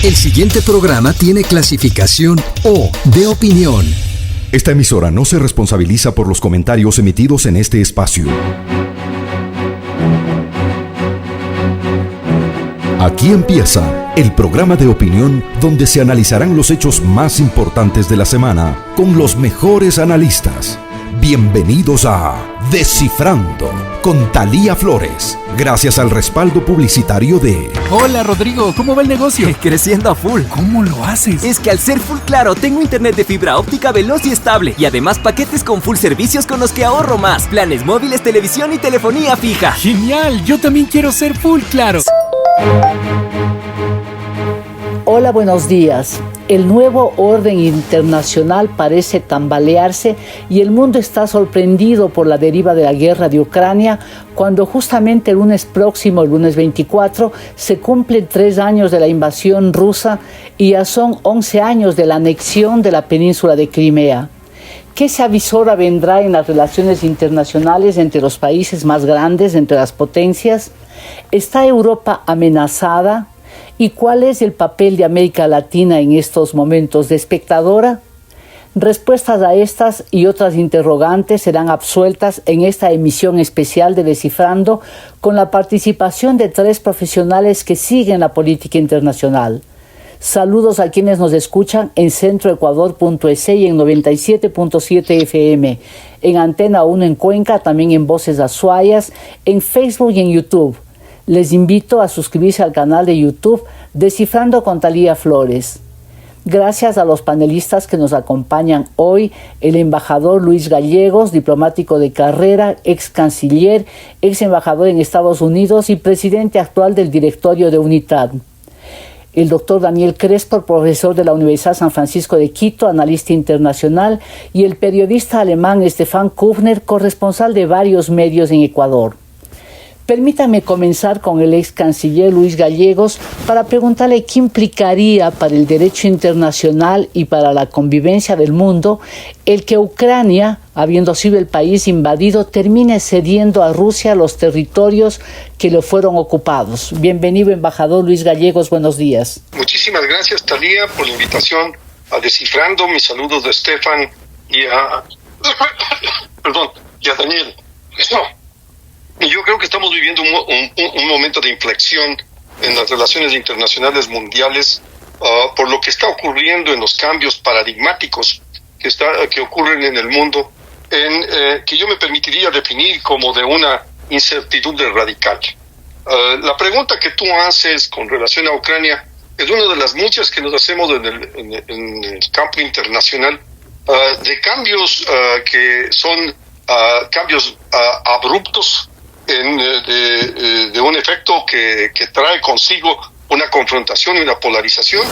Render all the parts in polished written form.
El siguiente programa tiene clasificación O de opinión. Esta emisora no se responsabiliza por los comentarios emitidos en este espacio. Aquí empieza el programa de opinión donde se analizarán los hechos más importantes de la semana con los mejores analistas. Bienvenidos a Descifrando con Thalía Flores, gracias al respaldo publicitario de... Hola Rodrigo, ¿cómo va el negocio? Creciendo a full. ¿Cómo lo haces? Es que al ser Full Claro tengo internet de fibra óptica veloz y estable y además paquetes con full servicios con los que ahorro más, planes móviles, televisión y telefonía fija. ¡Genial! Yo también quiero ser Full Claro. Hola, buenos días. El nuevo orden internacional parece tambalearse y el mundo está sorprendido por la deriva de la guerra de Ucrania, cuando justamente el lunes próximo, el lunes 24, se cumplen 3 años de la invasión rusa y ya son 11 años de la anexión de la península de Crimea. ¿Qué se avisora vendrá en las relaciones internacionales entre los países más grandes, entre las potencias? ¿Está Europa amenazada? ¿Y cuál es el papel de América Latina en estos momentos de espectadora? Respuestas a estas y otras interrogantes serán absueltas en esta emisión especial de Descifrando, con la participación de 3 profesionales que siguen la política internacional. Saludos a quienes nos escuchan en centroecuador.es y en 97.7 FM, en Antena 1 en Cuenca, también en Voces Azuayas, en Facebook y en YouTube. Les invito a suscribirse al canal de YouTube Descifrando con Thalía Flores. Gracias a los panelistas que nos acompañan hoy, el embajador Luis Gallegos, diplomático de carrera, ex canciller, ex embajador en Estados Unidos y presidente actual del directorio de UNITAD. El doctor Daniel Crespo, profesor de la Universidad San Francisco de Quito, analista internacional, y el periodista alemán Stefan Kufner, corresponsal de varios medios en Ecuador. Permítame comenzar con el ex canciller Luis Gallegos para preguntarle qué implicaría para el derecho internacional y para la convivencia del mundo el que Ucrania, habiendo sido el país invadido, termine cediendo a Rusia los territorios que le fueron ocupados. Bienvenido, embajador Luis Gallegos, buenos días. Muchísimas gracias, Thalía, por la invitación a Descifrando. Mis saludos de Stefan y a Daniel. Yo creo que estamos viviendo un momento de inflexión en las relaciones internacionales mundiales por lo que está ocurriendo en los cambios paradigmáticos que ocurren en el mundo, que yo me permitiría definir como de una incertidumbre radical. La pregunta que tú haces con relación a Ucrania es una de las muchas que nos hacemos en el campo internacional, de cambios que son cambios abruptos, de un efecto que trae consigo una confrontación y una polarización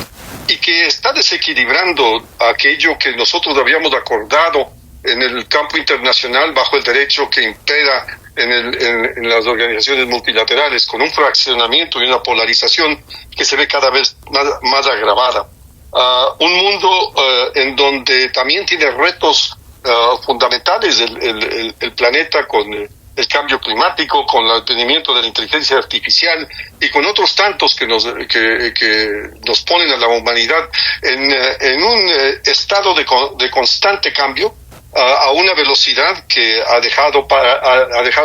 y que está desequilibrando aquello que nosotros habíamos acordado en el campo internacional bajo el derecho que impera en las organizaciones multilaterales, con un fraccionamiento y una polarización que se ve cada vez más agravada. Un mundo en donde también tiene retos fundamentales el planeta, con el cambio climático, con el advenimiento de la inteligencia artificial y con otros tantos que nos ponen a la humanidad en un estado de constante cambio, a una velocidad que ha dejado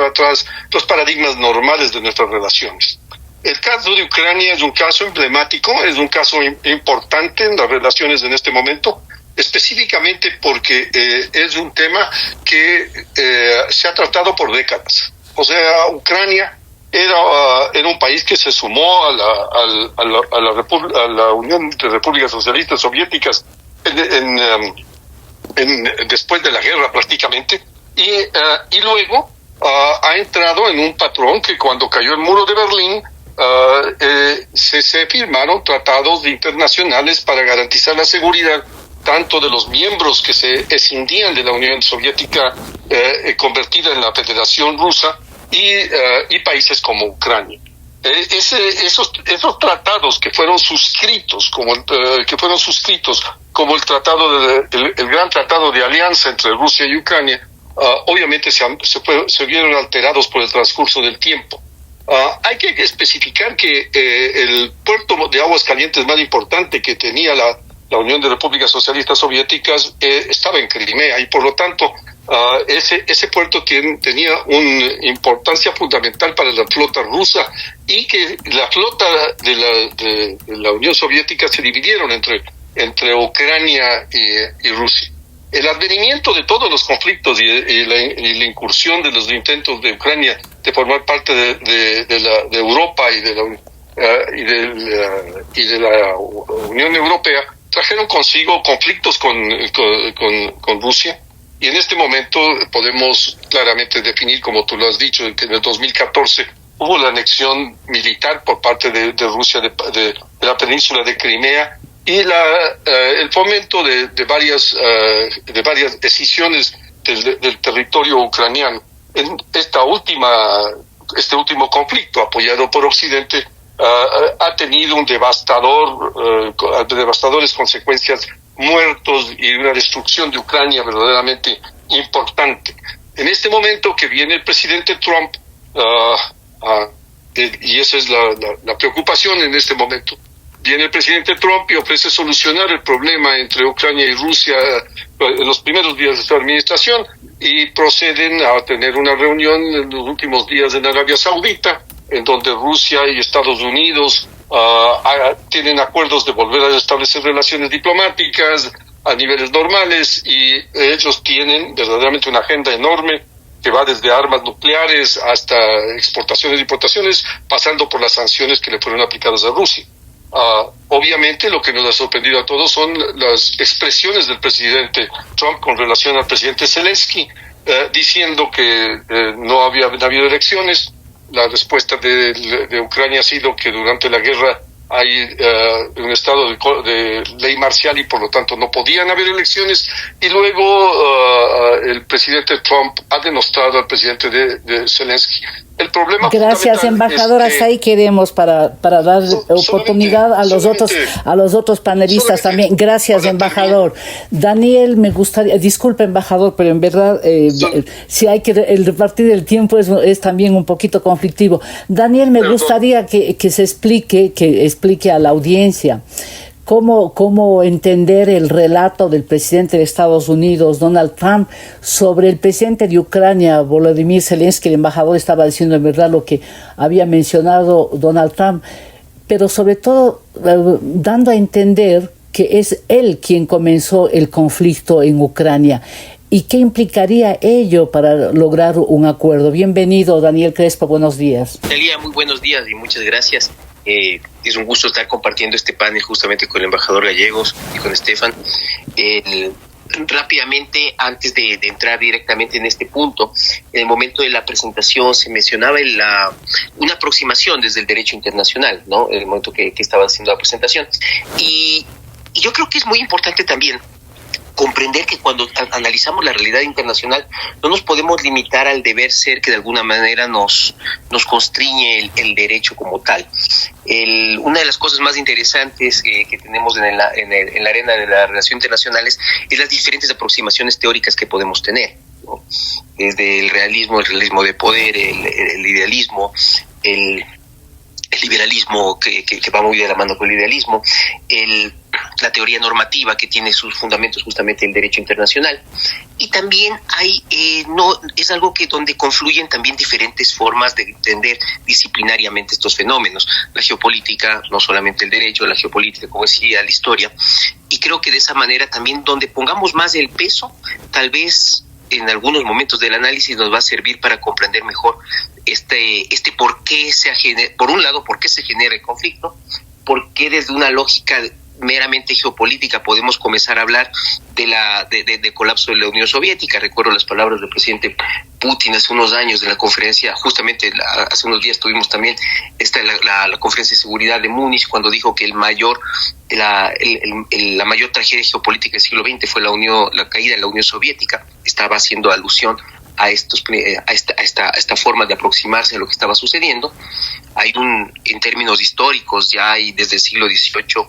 atrás los paradigmas normales de nuestras relaciones. El caso de Ucrania es un caso emblemático, es un caso importante en las relaciones en este momento, específicamente porque es un tema que se ha tratado por décadas. O sea, Ucrania era un país que se sumó a la Unión de Repúblicas Socialistas Soviéticas después de la guerra prácticamente, y luego ha entrado en un patrón que cuando cayó el muro de Berlín se firmaron tratados internacionales para garantizar la seguridad tanto de los miembros que se escindían de la Unión Soviética convertida en la Federación Rusa y países como Ucrania. Esos tratados que fueron suscritos como el tratado el gran tratado de alianza entre Rusia y Ucrania, obviamente se vieron alterados por el transcurso del tiempo. Hay que especificar que el puerto de aguas calientes más importante que tenía la Unión de Repúblicas Socialistas Soviéticas estaba en Crimea, y por lo tanto ese puerto tenía una importancia fundamental para la flota rusa, y que la flota de la Unión Soviética se dividieron entre Ucrania y Rusia. El advenimiento de todos los conflictos y la incursión de los intentos de Ucrania de formar parte de Europa y de la Unión Europea trajeron consigo conflictos con Rusia, y en este momento podemos claramente definir, como tú lo has dicho, que en el 2014 hubo la anexión militar por parte de Rusia de la península de Crimea, y el fomento de varias decisiones del territorio ucraniano. En este último conflicto, apoyado por Occidente, ha tenido devastadores consecuencias, muertos y una destrucción de Ucrania verdaderamente importante. En este momento que viene el presidente Trump, y esa es la preocupación en este momento, viene el presidente Trump y ofrece solucionar el problema entre Ucrania y Rusia en los primeros días de su administración, y proceden a tener una reunión en los últimos días en Arabia Saudita, en donde Rusia y Estados Unidos tienen acuerdos de volver a establecer relaciones diplomáticas a niveles normales, y ellos tienen verdaderamente una agenda enorme que va desde armas nucleares hasta exportaciones y importaciones, pasando por las sanciones que le fueron aplicadas a Rusia. Obviamente lo que nos ha sorprendido a todos son las expresiones del presidente Trump con relación al presidente Zelensky, diciendo que no habían habido elecciones. La respuesta de Ucrania ha sido que durante la guerra hay un estado de ley marcial y por lo tanto no podían haber elecciones, y luego el presidente Trump ha demostrado al presidente de Zelensky. El problema Gracias, embajador. Hasta ahí queremos para dar oportunidad a los otros panelistas también. Gracias, embajador. Daniel, me gustaría, disculpe, embajador, pero en verdad si hay que repartir el tiempo es también un poquito conflictivo. Daniel, me gustaría que se explique a la audiencia cómo entender el relato del presidente de Estados Unidos, Donald Trump, sobre el presidente de Ucrania, Volodymyr Zelensky. El embajador estaba diciendo en verdad lo que había mencionado Donald Trump, pero sobre todo dando a entender que es él quien comenzó el conflicto en Ucrania. ¿Y qué implicaría ello para lograr un acuerdo? Bienvenido, Daniel Crespo, buenos días. Talía, muy buenos días y muchas gracias. Es un gusto estar compartiendo este panel justamente con el embajador Gallegos y con Estefan. Rápidamente, antes de entrar directamente en este punto, en el momento de la presentación se mencionaba una aproximación desde el derecho internacional, ¿no? En el momento que estaba haciendo la presentación. Y yo creo que es muy importante también comprender que cuando analizamos la realidad internacional no nos podemos limitar al deber ser que de alguna manera nos constriñe el derecho como tal. Una de las cosas más interesantes que tenemos en la arena de las relaciones internacionales es las diferentes aproximaciones teóricas que podemos tener, ¿no? Desde el realismo de poder, el idealismo, el liberalismo que va muy de la mano con el idealismo, la teoría normativa que tiene sus fundamentos justamente en el derecho internacional, y también es algo donde confluyen también diferentes formas de entender disciplinariamente estos fenómenos, la geopolítica, no solamente el derecho, la geopolítica, como decía, la historia, y creo que de esa manera también donde pongamos más el peso, tal vez en algunos momentos del análisis nos va a servir para comprender mejor por qué por un lado, por qué se genera el conflicto, por qué desde una lógica meramente geopolítica podemos comenzar a hablar de colapso de la Unión Soviética. Recuerdo las palabras del presidente Putin hace unos años en la conferencia, justamente hace unos días tuvimos también la conferencia de seguridad de Múnich, cuando dijo que la mayor tragedia geopolítica del siglo XX fue la caída de la Unión Soviética. Estaba haciendo alusión a esta forma de aproximarse a lo que estaba sucediendo. Hay en términos históricos, ya hay desde el siglo XVIII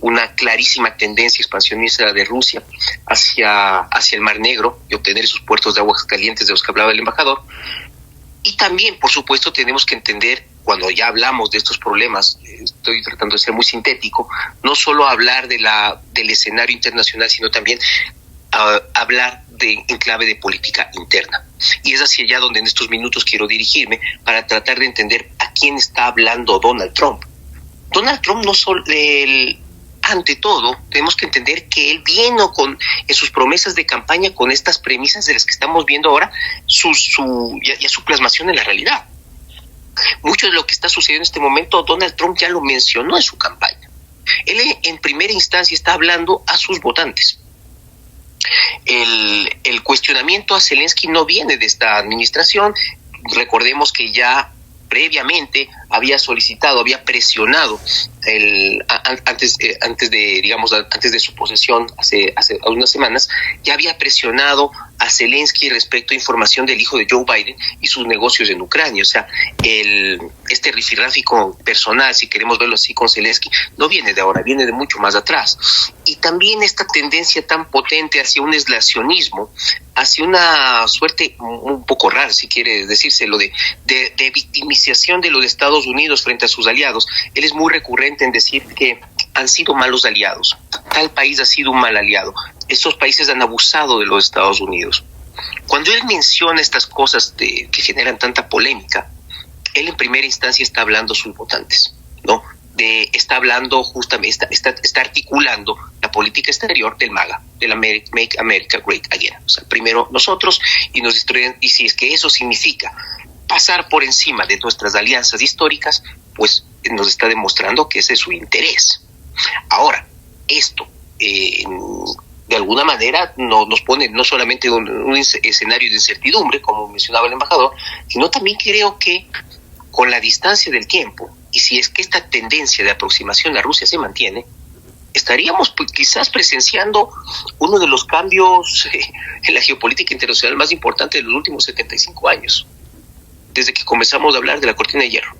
una clarísima tendencia expansionista de Rusia hacia el Mar Negro y obtener esos puertos de aguas calientes de los que hablaba el embajador. Y también, por supuesto, tenemos que entender cuando ya hablamos de estos problemas, estoy tratando de ser muy sintético, no solo hablar del escenario internacional, sino también hablar en clave de política interna. Y es hacia allá donde en estos minutos quiero dirigirme para tratar de entender a quién está hablando Donald Trump. Donald Trump no solo... Ante todo, tenemos que entender que él vino en sus promesas de campaña con estas premisas de las que estamos viendo ahora, su plasmación en la realidad. Mucho de lo que está sucediendo en este momento, Donald Trump ya lo mencionó en su campaña. Él en primera instancia está hablando a sus votantes. El cuestionamiento a Zelensky no viene de esta administración. Recordemos que ya previamente había solicitado, había presionado antes de su posesión hace unas semanas, ya había presionado a Zelensky respecto a información del hijo de Joe Biden y sus negocios en Ucrania. O sea, este rifirráfico personal, si queremos verlo así, con Zelensky, no viene de ahora, viene de mucho más atrás. Y también esta tendencia tan potente hacia un aislacionismo, hacia una suerte un poco rara, si quiere decírselo, de victimización de los Estados Unidos frente a sus aliados. Él es muy recurrente en decir que han sido malos aliados, tal país ha sido un mal aliado, estos países han abusado de los Estados Unidos. Cuando él menciona estas cosas que generan tanta polémica, él en primera instancia está hablando a sus votantes, ¿no? Está hablando justamente, está articulando la política exterior del MAGA, de la Make America Great Again. O sea, primero nosotros y nos destruyen, y si es que eso significa pasar por encima de nuestras alianzas históricas, pues nos está demostrando que ese es su interés. Ahora, esto de alguna manera nos pone no solamente en un escenario de incertidumbre, como mencionaba el embajador, sino también creo que con la distancia del tiempo, y si es que esta tendencia de aproximación a Rusia se mantiene, estaríamos quizás presenciando uno de los cambios en la geopolítica internacional más importantes de los últimos 75 años, desde que comenzamos a hablar de la cortina de hierro.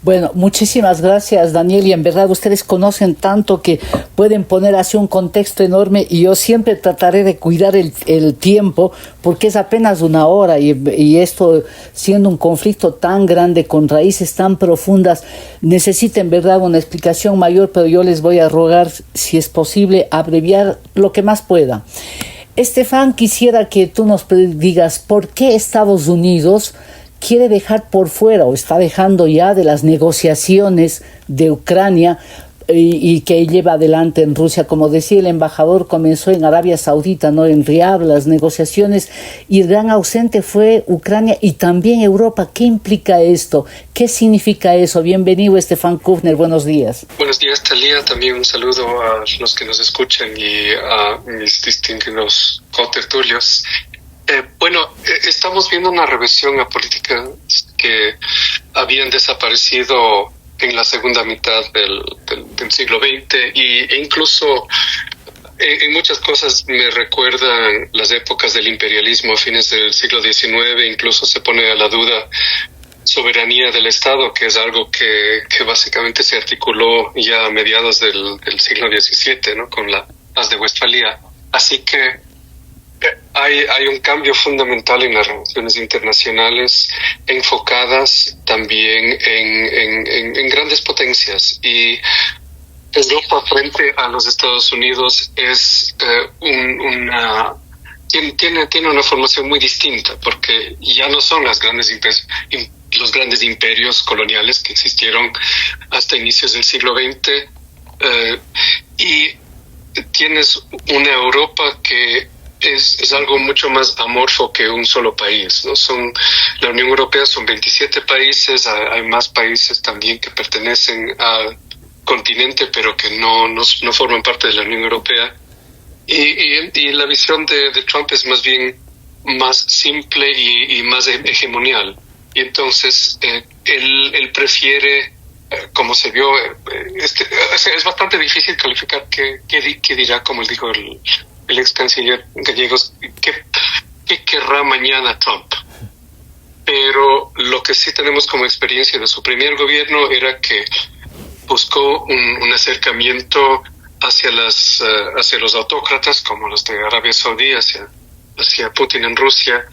Bueno, muchísimas gracias, Daniel, y en verdad ustedes conocen tanto que pueden poner así un contexto enorme, y yo siempre trataré de cuidar el tiempo, porque es apenas una hora, y esto siendo un conflicto tan grande con raíces tan profundas, necesita en verdad una explicación mayor, pero yo les voy a rogar, si es posible, abreviar lo que más pueda. Estefan, quisiera que tú nos digas por qué Estados Unidos quiere dejar por fuera, o está dejando ya, de las negociaciones de Ucrania y que lleva adelante en Rusia. Como decía el embajador, comenzó en Arabia Saudita, no en Riad, las negociaciones, y el gran ausente fue Ucrania y también Europa. ¿Qué implica esto? ¿Qué significa eso? Bienvenido, Estefan Kufner, buenos días. Buenos días, Talía. También un saludo a los que nos escuchan y a mis distinguidos cotertulios. Estamos viendo una reversión a políticas que habían desaparecido en la segunda mitad del siglo XX e incluso en muchas cosas me recuerdan las épocas del imperialismo a fines del siglo XIX. Incluso se pone a la duda soberanía del Estado, que es algo que básicamente se articuló ya a mediados del siglo XVII, ¿no? Con la Paz de Westfalia. Así que hay un cambio fundamental en las relaciones internacionales, enfocadas también en grandes potencias, y Europa frente a los Estados Unidos es tiene una formación muy distinta, porque ya no son los grandes imperios coloniales que existieron hasta inicios del siglo XX, y tienes una Europa que es algo mucho más amorfo que un solo país, ¿no? La Unión Europea son 27 países, hay más países también que pertenecen al continente, pero que no forman parte de la Unión Europea. Y la visión de Trump es más bien más simple y más hegemonial. Y entonces él prefiere, como se vio, es bastante difícil calificar qué dirá, como él dijo el ex canciller gallego, qué querrá mañana Trump. Pero lo que sí tenemos como experiencia de su primer gobierno era que buscó un acercamiento hacia los autócratas, como los de Arabia Saudí, hacia Putin en Rusia,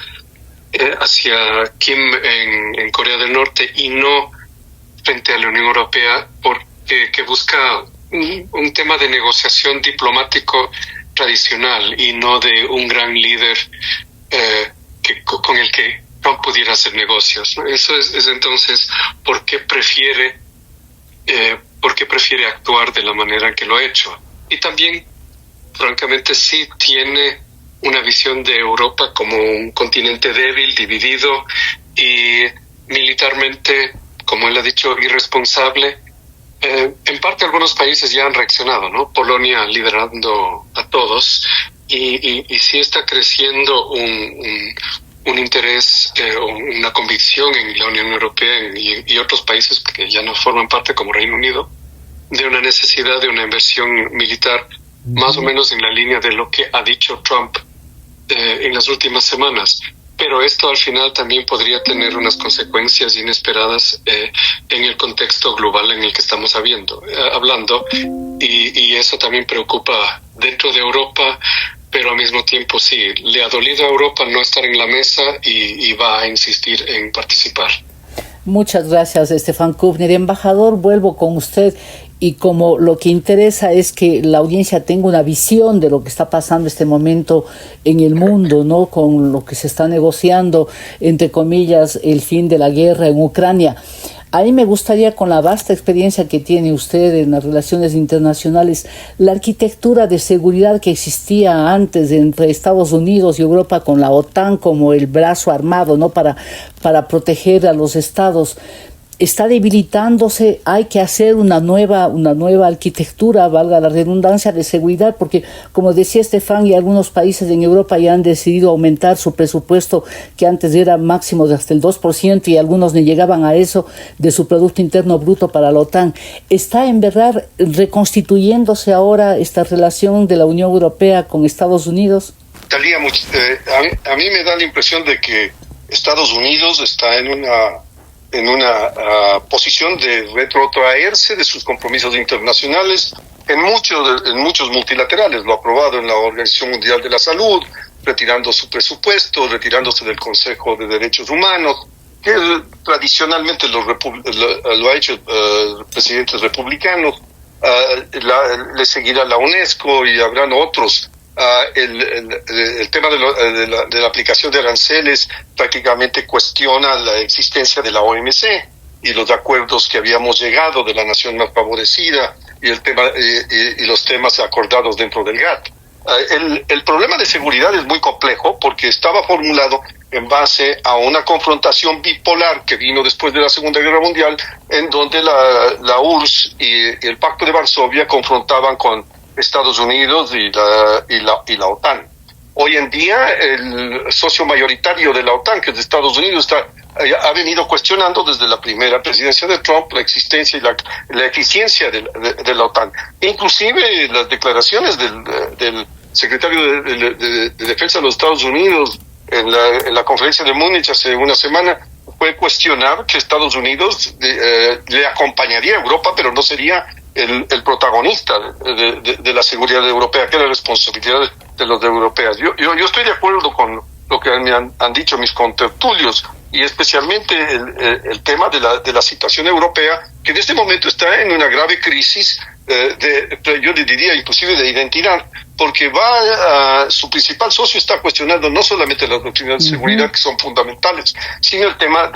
hacia Kim en Corea del Norte, y no frente a la Unión Europea que busca un tema de negociación diplomático tradicional y no de un gran líder con el que Trump pudiera hacer negocios, ¿no? Eso es entonces por qué prefiere actuar de la manera que lo ha hecho. Y también, francamente, sí tiene una visión de Europa como un continente débil, dividido y militarmente, como él ha dicho, irresponsable. En parte algunos países ya han reaccionado, ¿no? Polonia liderando a todos y sí está creciendo un interés o una convicción en la Unión Europea y otros países que ya no forman parte, como Reino Unido, de una necesidad de una inversión militar más o menos en la línea de lo que ha dicho Trump en las últimas semanas. Pero esto al final también podría tener unas consecuencias inesperadas en el contexto global en el que estamos hablando y eso también preocupa dentro de Europa, pero al mismo tiempo sí, le ha dolido a Europa no estar en la mesa y va a insistir en participar. Muchas gracias, Stefan Kübner. Embajador, vuelvo con usted. Y como lo que interesa es que la audiencia tenga una visión de lo que está pasando en este momento en el mundo, ¿no? Con lo que se está negociando, entre comillas, el fin de la guerra en Ucrania. A mí me gustaría, con la vasta experiencia que tiene usted en las relaciones internacionales, la arquitectura de seguridad que existía antes entre Estados Unidos y Europa con la OTAN como el brazo armado, ¿no? Para proteger a los estados, está debilitándose. Hay que hacer una nueva arquitectura, valga la redundancia, de seguridad, porque como decía Stefan, y algunos países en Europa ya han decidido aumentar su presupuesto, que antes era máximo de hasta el 2% y algunos ni llegaban a eso, de su Producto Interno Bruto para la OTAN. ¿Está en verdad reconstituyéndose ahora esta relación de la Unión Europea con Estados Unidos? Talía, a mí me da la impresión de que Estados Unidos está en una posición de retrotraerse de sus compromisos internacionales en muchos multilaterales. Lo ha aprobado en la Organización Mundial de la Salud, retirando su presupuesto, retirándose del Consejo de Derechos Humanos, que tradicionalmente lo ha hecho presidentes republicanos. Le seguirá la UNESCO y habrán otros. El tema de la aplicación de aranceles prácticamente cuestiona la existencia de la OMC y los acuerdos que habíamos llegado de la nación más favorecida y los temas acordados dentro del GATT. El problema de seguridad es muy complejo porque estaba formulado en base a una confrontación bipolar que vino después de la Segunda Guerra Mundial, en donde la URSS y el Pacto de Varsovia confrontaban con Estados Unidos y la OTAN. Hoy en día el socio mayoritario de la OTAN, que es de Estados Unidos, ha venido cuestionando desde la primera presidencia de Trump la existencia y la eficiencia de la OTAN. Inclusive las declaraciones del secretario de Defensa de los Estados Unidos en la conferencia de Múnich hace una semana fue cuestionar que Estados Unidos le acompañaría a Europa, pero no sería el protagonista de la seguridad europea, que era responsabilidad de los europeos. Yo estoy de acuerdo con lo que me han dicho mis contertulios, y especialmente el tema de la situación europea, que en este momento está en una grave crisis, yo diría inclusive de identidad, porque su principal socio está cuestionando no solamente las doctrinas de seguridad, que son fundamentales, sino el tema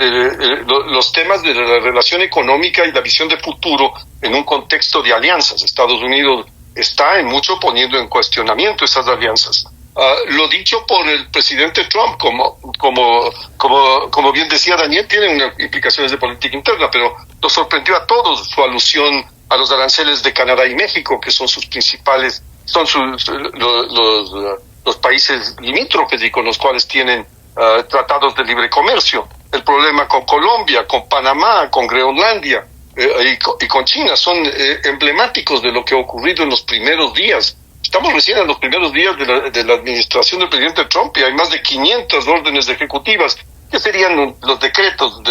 los temas de la relación económica y la visión de futuro en un contexto de alianzas. Estados Unidos está en mucho poniendo en cuestionamiento esas alianzas. Lo dicho por el presidente Trump, como bien decía Daniel, tiene unas implicaciones de política interna, pero nos sorprendió a todos su alusión a los aranceles de Canadá y México, que son sus principales, los países limítrofes y con los cuales tienen tratados de libre comercio. El problema con Colombia, con Panamá, con Groenlandia y con China son emblemáticos de lo que ha ocurrido en los primeros días. Estamos recién en los primeros días de la administración del presidente Trump y hay más de 500 órdenes ejecutivas, que serían los decretos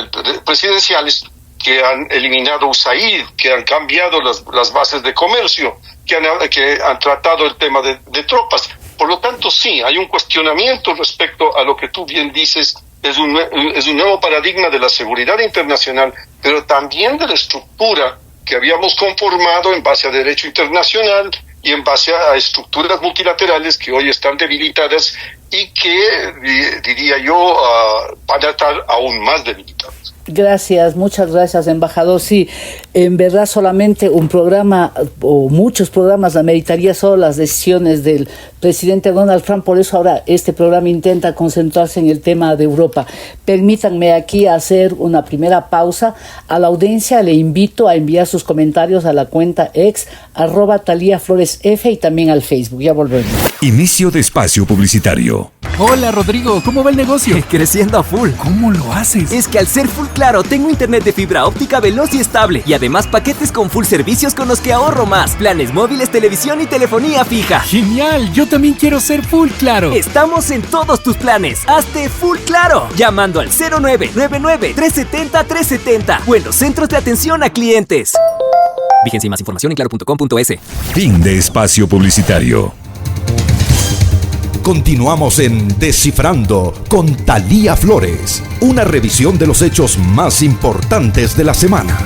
presidenciales que han eliminado USAID, que han cambiado las bases de comercio, que han tratado el tema de tropas. Por lo tanto, sí, hay un cuestionamiento respecto a lo que tú bien dices es un nuevo paradigma de la seguridad internacional, pero también de la estructura que habíamos conformado en base a derecho internacional y en base a estructuras multilaterales que hoy están debilitadas y que, diría yo, van a estar aún más debilitadas. Gracias, muchas gracias, embajador. Sí, en verdad solamente un programa o muchos programas ameritaría solo las decisiones del presidente Donald Trump, por eso ahora este programa intenta concentrarse en el tema de Europa. Permítanme aquí hacer una primera pausa. A la audiencia le invito a enviar sus comentarios a la cuenta ex @TaliaFloresF y también al Facebook. Ya volvemos. Inicio de espacio publicitario. Hola Rodrigo, ¿cómo va el negocio? Creciendo a full. ¿Cómo lo haces? Es que al ser Full Claro tengo internet de fibra óptica veloz y estable y además paquetes con full servicios con los que ahorro más, planes móviles, televisión y telefonía fija. ¡Genial! Yo también quiero ser Full Claro. Estamos en todos tus planes. Hazte Full Claro llamando al 0999-370-370 o en los centros de atención a clientes. Fíjense más información en claro.com.es. Fin de espacio publicitario. Continuamos en Descifrando con Thalía Flores, una revisión de los hechos más importantes de la semana.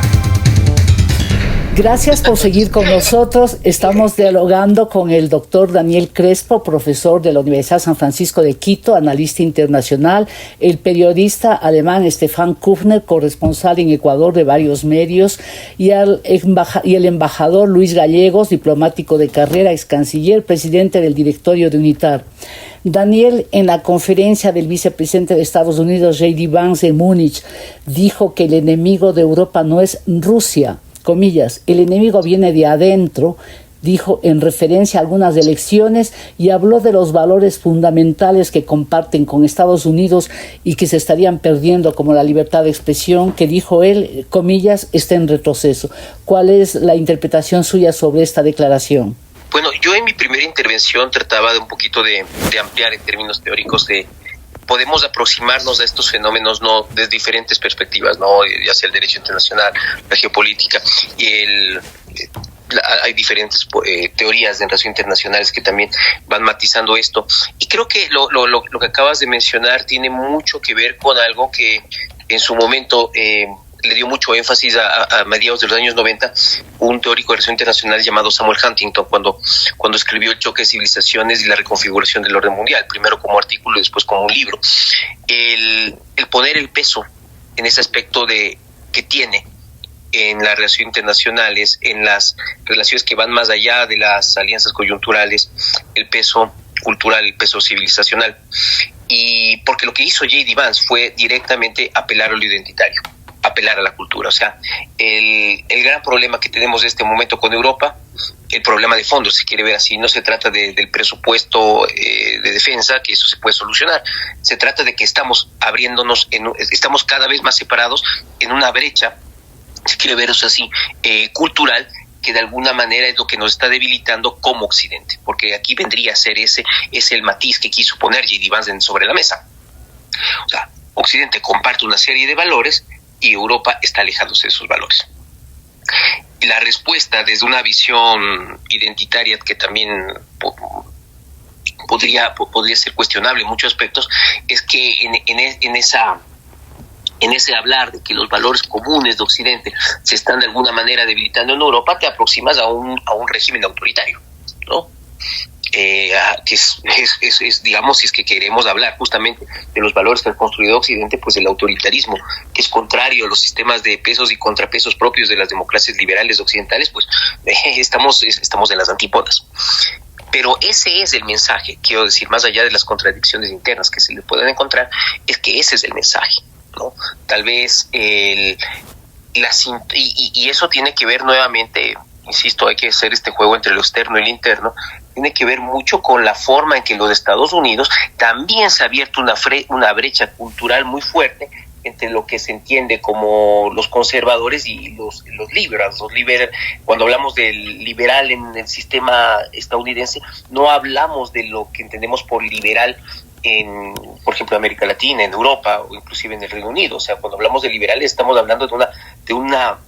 Gracias por seguir con nosotros. Estamos dialogando con el doctor Daniel Crespo, profesor de la Universidad San Francisco de Quito, analista internacional, el periodista alemán Stefan Kufner, corresponsal en Ecuador de varios medios, y el embajador Luis Gallegos, diplomático de carrera, ex canciller, presidente del directorio de UNITAR. Daniel, en la conferencia del vicepresidente de Estados Unidos, J.D. Vance, en Múnich, dijo que el enemigo de Europa no es Rusia, comillas, el enemigo viene de adentro, dijo en referencia a algunas elecciones y habló de los valores fundamentales que comparten con Estados Unidos y que se estarían perdiendo, como la libertad de expresión, que dijo él, comillas, está en retroceso. ¿Cuál es la interpretación suya sobre esta declaración? Bueno, yo en mi primera intervención trataba de un poquito de ampliar en términos teóricos de podemos aproximarnos a estos fenómenos no desde diferentes perspectivas, no, ya sea el derecho internacional, la geopolítica y hay diferentes teorías de relaciones internacionales que también van matizando esto. Y creo que lo que acabas de mencionar tiene mucho que ver con algo que en su momento le dio mucho énfasis a mediados de los años 90 un teórico de relación internacional llamado Samuel Huntington cuando escribió El choque de civilizaciones y la reconfiguración del orden mundial, primero como artículo y después como un libro. El poner el peso en ese aspecto que tiene en las relaciones internacionales, en las relaciones que van más allá de las alianzas coyunturales, el peso cultural, el peso civilizacional. Y porque lo que hizo J.D. Vance fue directamente apelar a lo identitario, apelar a la cultura. O sea, el gran problema que tenemos en este momento con Europa, el problema de fondo, si quiere ver así, no se trata del presupuesto de defensa, que eso se puede solucionar. Se trata de que estamos abriéndonos, estamos cada vez más separados en una brecha, si quiere ver eso así, cultural, que de alguna manera es lo que nos está debilitando como Occidente, porque aquí vendría a ser ese el matiz que quiso poner J.D. Vance sobre la mesa. O sea, Occidente comparte una serie de valores y Europa está alejándose de esos valores. La respuesta desde una visión identitaria que también podría ser cuestionable en muchos aspectos, es que en ese hablar de que los valores comunes de Occidente se están de alguna manera debilitando en Europa, te aproximas a un régimen autoritario, ¿no? Que es, digamos, si es que queremos hablar justamente de los valores que ha construido Occidente, pues el autoritarismo, que es contrario a los sistemas de pesos y contrapesos propios de las democracias liberales occidentales, pues estamos en las antípodas. Pero ese es el mensaje, quiero decir, más allá de las contradicciones internas que se le pueden encontrar, es que ese es el mensaje, ¿no? Tal vez y eso tiene que ver nuevamente, insisto, hay que hacer este juego entre lo externo y lo interno, tiene que ver mucho con la forma en que los Estados Unidos también se ha abierto una brecha cultural muy fuerte entre lo que se entiende como los conservadores y los liberals. Cuando hablamos del liberal en el sistema estadounidense, no hablamos de lo que entendemos por liberal en, por ejemplo, América Latina, en Europa o inclusive en el Reino Unido. O sea, cuando hablamos de liberales estamos hablando de una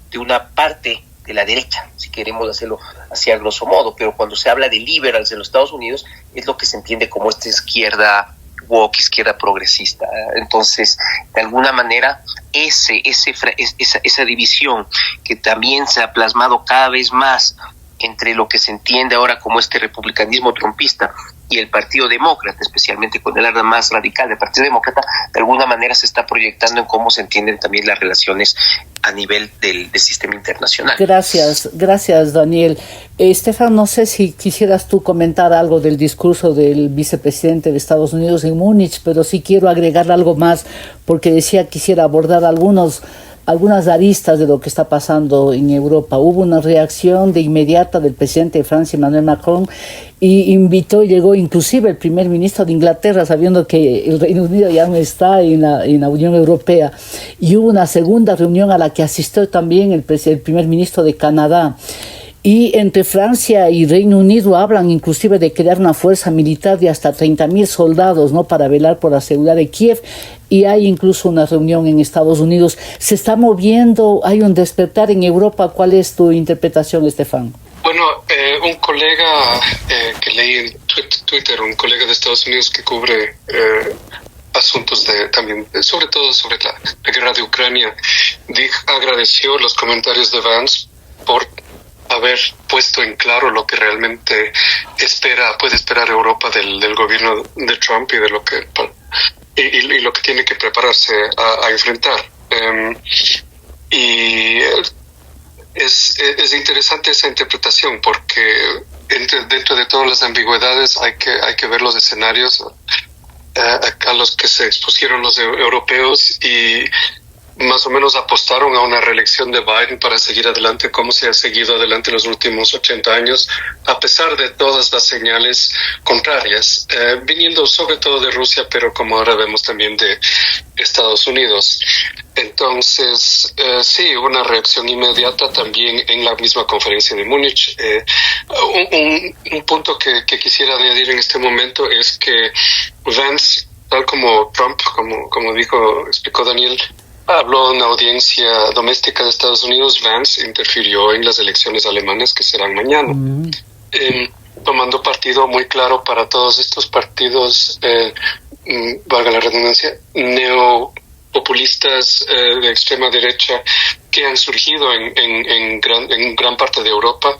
parte de la derecha, si queremos hacerlo así a grosso modo, pero cuando se habla de liberals en los Estados Unidos es lo que se entiende como esta izquierda woke, izquierda progresista. Entonces, de alguna manera, esa división que también se ha plasmado cada vez más entre lo que se entiende ahora como este republicanismo trumpista y el Partido Demócrata, especialmente con el ala más radical del Partido Demócrata, de alguna manera se está proyectando en cómo se entienden también las relaciones a nivel del sistema internacional. Gracias Daniel. Estefan, no sé si quisieras tú comentar algo del discurso del vicepresidente de Estados Unidos en Múnich, pero sí quiero agregar algo más, porque quisiera abordar algunas aristas de lo que está pasando en Europa. Hubo una reacción de inmediata del presidente de Francia, Emmanuel Macron, y llegó inclusive el primer ministro de Inglaterra, sabiendo que el Reino Unido ya no está en la Unión Europea. Y hubo una segunda reunión a la que asistió también el primer ministro de Canadá. Y entre Francia y Reino Unido hablan inclusive de crear una fuerza militar de hasta 30.000 soldados, ¿no?, para velar por la seguridad de Kiev. Y hay incluso una reunión en Estados Unidos. Se está moviendo, hay un despertar en Europa. ¿Cuál es tu interpretación, Estefan? Bueno, un colega que leí en Twitter, un colega de Estados Unidos que cubre asuntos también, sobre todo sobre la guerra de Ucrania, agradeció los comentarios de Vance por haber puesto en claro lo que realmente puede esperar Europa del gobierno de Trump y de lo que y lo que tiene que prepararse a enfrentar. Y es interesante esa interpretación, porque dentro de todas las ambigüedades hay que ver los escenarios a los que se expusieron los europeos y más o menos apostaron a una reelección de Biden para seguir adelante como se ha seguido adelante los últimos 80 años, a pesar de todas las señales contrarias, viniendo sobre todo de Rusia, pero como ahora vemos también de Estados Unidos. Entonces, sí, una reacción inmediata también en la misma conferencia de Múnich. Un punto que quisiera añadir en este momento es que Vance, tal como Trump, como explicó Daniel, habló en una audiencia doméstica de Estados Unidos. Vance interfirió en las elecciones alemanas que serán mañana, tomando partido muy claro para todos estos partidos, valga la redundancia, neopopulistas de extrema derecha que han surgido en gran parte de Europa,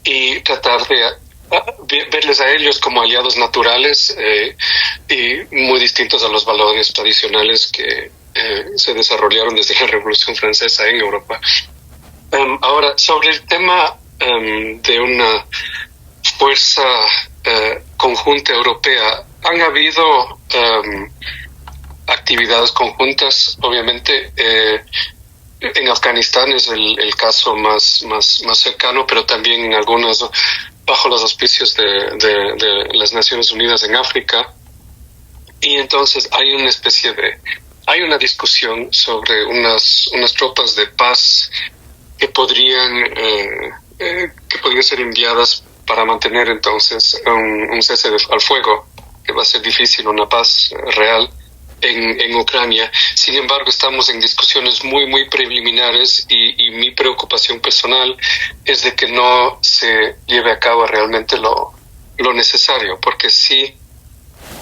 y tratar de verles a ellos como aliados naturales y muy distintos a los valores tradicionales que se desarrollaron desde la Revolución Francesa en Europa. Ahora, sobre el tema de una fuerza conjunta europea, han habido actividades conjuntas, obviamente. En Afganistán es el caso más cercano, pero también en algunos bajo los auspicios de las Naciones Unidas en África. Y entonces hay una discusión sobre unas tropas de paz que podrían ser enviadas para mantener entonces un cese al fuego, que va a ser difícil, una paz real en Ucrania. Sin embargo, estamos en discusiones muy preliminares, y mi preocupación personal es de que no se lleve a cabo realmente lo necesario, porque si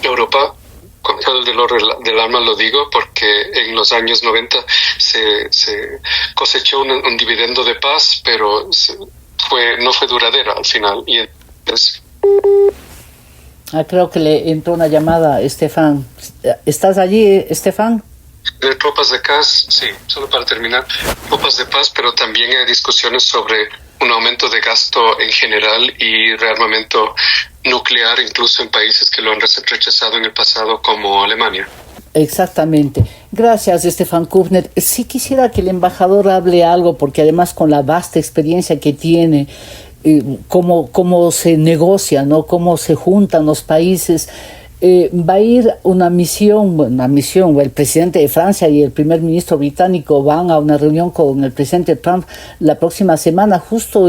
Europa, con todo el dolor del alma lo digo, porque en los años 90 se cosechó un dividendo de paz, pero no fue duradera al final. Y entonces, creo que le entró una llamada, Estefan. ¿Estás allí, Estefan? De tropas de paz, sí, solo para terminar, tropas de paz, pero también hay discusiones sobre un aumento de gasto en general y rearmamento nuclear, incluso en países que lo han rechazado en el pasado, como Alemania. Exactamente. Gracias, Stefan Kubner. Sí quisiera que el embajador hable algo, porque además con la vasta experiencia que tiene, cómo se negocia, ¿no?, cómo se juntan los países. Va a ir una misión, el presidente de Francia y el primer ministro británico van a una reunión con el presidente Trump la próxima semana, justo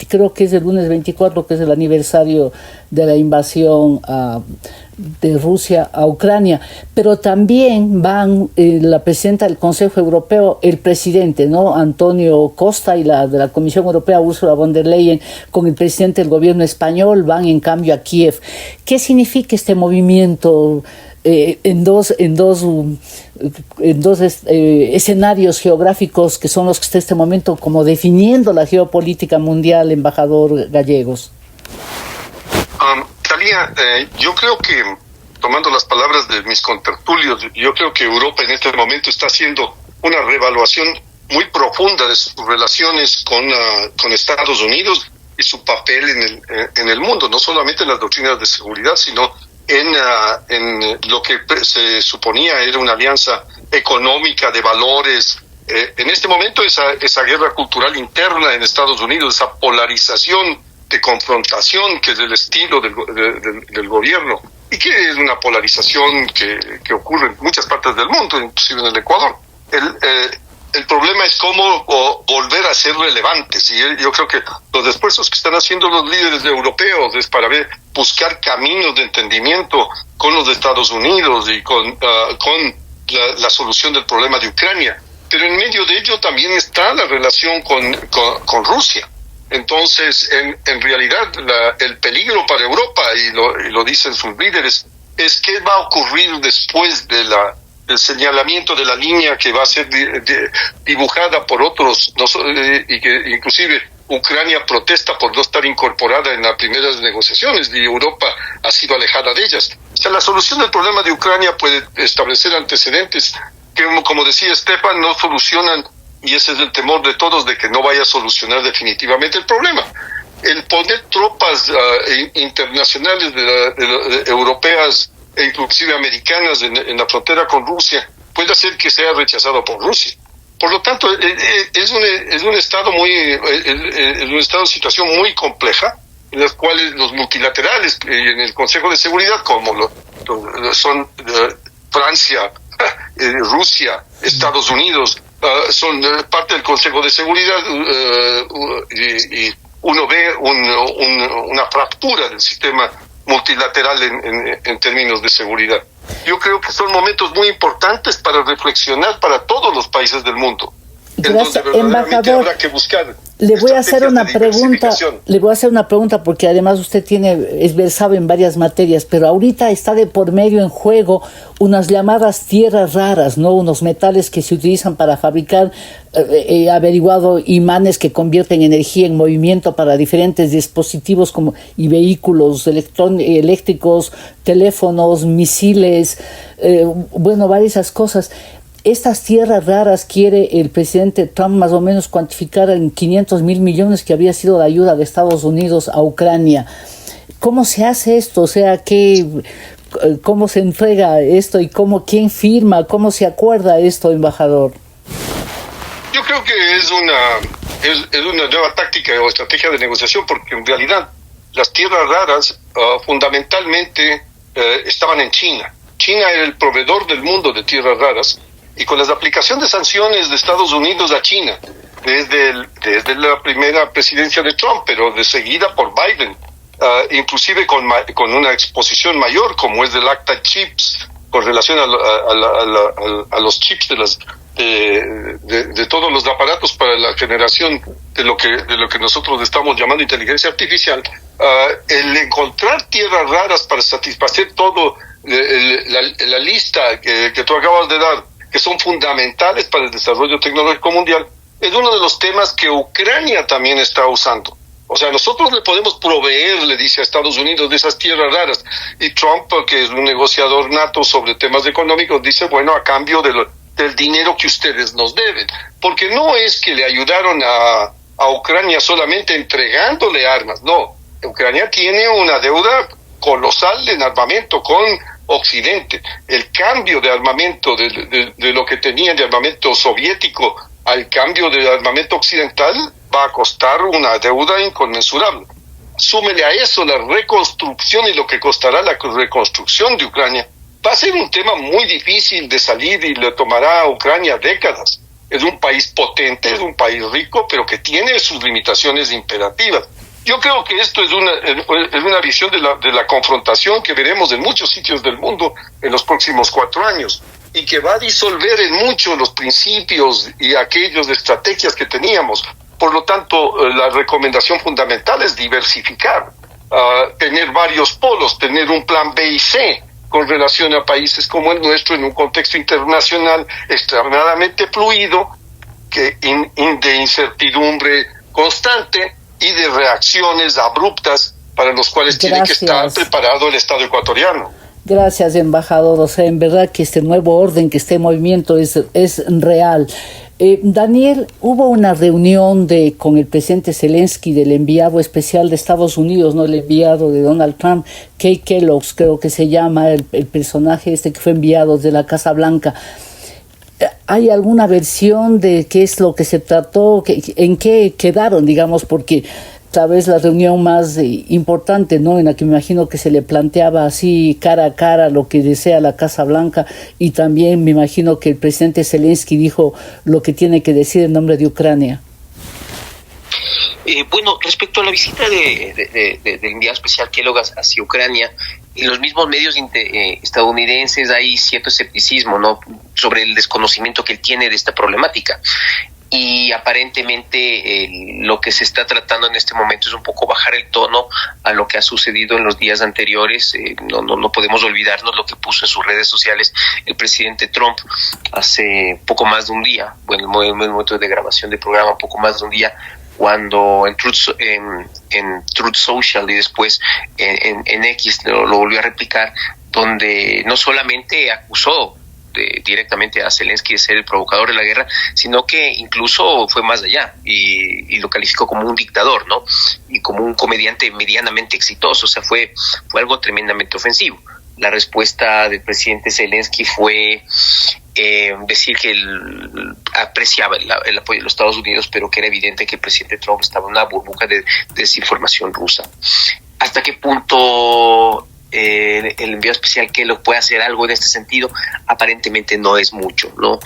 creo que es el lunes 24, que es el aniversario de la invasión de Rusia a Ucrania. Pero también van la presidenta del Consejo Europeo, el presidente, ¿no?, Antonio Costa, y la de la Comisión Europea, Ursula von der Leyen, con el presidente del gobierno español, van en cambio a Kiev. ¿Qué significa este movimiento? en dos escenarios geográficos que son los que está en este momento como definiendo la geopolítica mundial, embajador Gallegos? Talía, yo creo que, tomando las palabras de mis contertulios, yo creo que Europa en este momento está haciendo una reevaluación muy profunda de sus relaciones con Estados Unidos y su papel en el mundo, no solamente en las doctrinas de seguridad, sino en lo que se suponía era una alianza económica de valores. En este momento esa guerra cultural interna en Estados Unidos, esa polarización de confrontación que es el estilo del gobierno y que es una polarización que ocurre en muchas partes del mundo, inclusive en el Ecuador. El problema es cómo volver a ser relevantes, y yo creo que los esfuerzos que están haciendo los líderes europeos es para buscar caminos de entendimiento con los Estados Unidos y con la solución del problema de Ucrania. Pero en medio de ello también está la relación con Rusia. Entonces, en realidad, el peligro para Europa, y lo dicen sus líderes, es qué va a ocurrir después del señalamiento de la línea que va a ser dibujada por otros, y que inclusive Ucrania protesta por no estar incorporada en las primeras negociaciones y Europa ha sido alejada de ellas. O sea, la solución del problema de Ucrania puede establecer antecedentes que, como decía Stefan, no solucionan, y ese es el temor de todos, de que no vaya a solucionar definitivamente el problema. El poner tropas internacionales europeas e inclusive americanas en la frontera con Rusia puede hacer que sea rechazado por Rusia. Por lo tanto, es un estado situación muy compleja, en las cuales los multilaterales en el Consejo de Seguridad, como son Francia, Rusia, Estados Unidos, son parte del Consejo de Seguridad, y uno ve una fractura del sistema multilateral en términos de seguridad. Yo creo que son momentos muy importantes para reflexionar para todos los países del mundo. Gracias, embajador. Habrá que buscar. Le voy a hacer una pregunta porque además usted es versado en varias materias, pero ahorita está de por medio en juego unas llamadas tierras raras, ¿no? Unos metales que se utilizan para fabricar, he averiguado, imanes que convierten energía en movimiento para diferentes dispositivos y vehículos eléctricos, teléfonos, misiles, varias cosas. Estas tierras raras quiere el presidente Trump más o menos cuantificar en 500 mil millones que había sido la ayuda de Estados Unidos a Ucrania. ¿Cómo se hace esto? O sea, ¿cómo se entrega esto y quién firma? ¿Cómo se acuerda esto, embajador? Yo creo que es una nueva táctica o estrategia de negociación, porque en realidad las tierras raras fundamentalmente estaban en China. China era el proveedor del mundo de tierras raras, y con la aplicación de sanciones de Estados Unidos a China, desde la primera presidencia de Trump, pero de seguida por Biden, inclusive con una exposición mayor, como es del ACTA Chips, con relación a los chips de todos los aparatos para la generación de lo que nosotros estamos llamando inteligencia artificial, el encontrar tierras raras para satisfacer todo la lista que tú acabas de dar, que son fundamentales para el desarrollo tecnológico mundial, es uno de los temas que Ucrania también está usando. O sea, nosotros le podemos proveer, le dice a Estados Unidos, de esas tierras raras, y Trump, que es un negociador nato sobre temas económicos, dice, bueno, a cambio del dinero que ustedes nos deben, porque no es que le ayudaron a Ucrania solamente entregándole armas, no. Ucrania tiene una deuda colosal en armamento con Occidente. El cambio de armamento de lo que tenía de armamento soviético al cambio de armamento occidental va a costar una deuda inconmensurable. Súmele a eso la reconstrucción y lo que costará la reconstrucción de Ucrania. Va a ser un tema muy difícil de salir y le tomará a Ucrania décadas. Es un país potente, es un país rico, pero que tiene sus limitaciones imperativas. Yo creo que esto es una visión de la confrontación que veremos en muchos sitios del mundo en los próximos 4 años, y que va a disolver en mucho los principios y aquellos estrategias que teníamos. Por lo tanto, la recomendación fundamental es diversificar, tener varios polos, tener un plan B y C, con relación a países como el nuestro en un contexto internacional extremadamente fluido, de incertidumbre constante y de reacciones abruptas para los cuales tiene que estar preparado el Estado ecuatoriano. Gracias, embajador. O sea, en verdad que este nuevo orden que está en movimiento es real. Daniel, hubo una reunión con el presidente Zelensky, del enviado especial de Estados Unidos, no el enviado de Donald Trump, Kay Kellogg, creo que se llama el personaje que fue enviado de la Casa Blanca. ¿Hay alguna versión de qué es lo que se trató, en qué quedaron, digamos, porque tal vez la reunión más importante, ¿no?, en la que me imagino que se le planteaba así cara a cara lo que desea la Casa Blanca, y también me imagino que el presidente Zelensky dijo lo que tiene que decir en nombre de Ucrania? Bueno, respecto a la visita del enviado especial Kellogg hacia Ucrania, en los mismos medios estadounidenses hay cierto escepticismo, ¿no?, sobre el desconocimiento que él tiene de esta problemática. Y aparentemente lo que se está tratando en este momento es un poco bajar el tono a lo que ha sucedido en los días anteriores. No podemos olvidarnos lo que puso en sus redes sociales el presidente Trump hace poco más de un día, bueno, en el momento de grabación del programa, poco más de un día, cuando en Truth Social y después en X lo volvió a replicar, donde no solamente acusó directamente a Zelensky de ser el provocador de la guerra, sino que incluso fue más allá y lo calificó como un dictador, ¿no?, y como un comediante medianamente exitoso. O sea, fue algo tremendamente ofensivo. La respuesta del presidente Zelensky fue decir que él apreciaba el apoyo de los Estados Unidos, pero que era evidente que el presidente Trump estaba en una burbuja de desinformación rusa. ¿Hasta qué punto el enviado especial Kellogg puede hacer algo en este sentido? Aparentemente no es mucho, ¿no?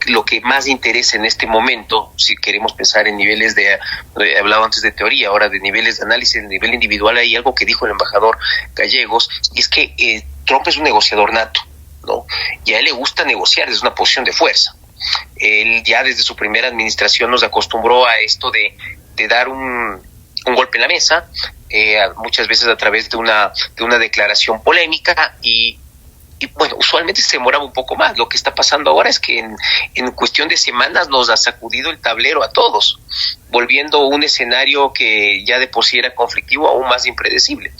Lo que más interesa en este momento, si queremos pensar en niveles he hablado antes de teoría, ahora de niveles de análisis, de nivel individual, hay algo que dijo el embajador Gallegos, y es que Trump es un negociador nato, ¿no? Y a él le gusta negociar desde una posición de fuerza. Él ya desde su primera administración nos acostumbró a esto de dar un golpe en la mesa, muchas veces a través de una declaración polémica y bueno, usualmente se demoraba un poco más. Lo que está pasando ahora es que en cuestión de semanas nos ha sacudido el tablero a todos, volviendo un escenario que ya de por sí era conflictivo aún más impredecible.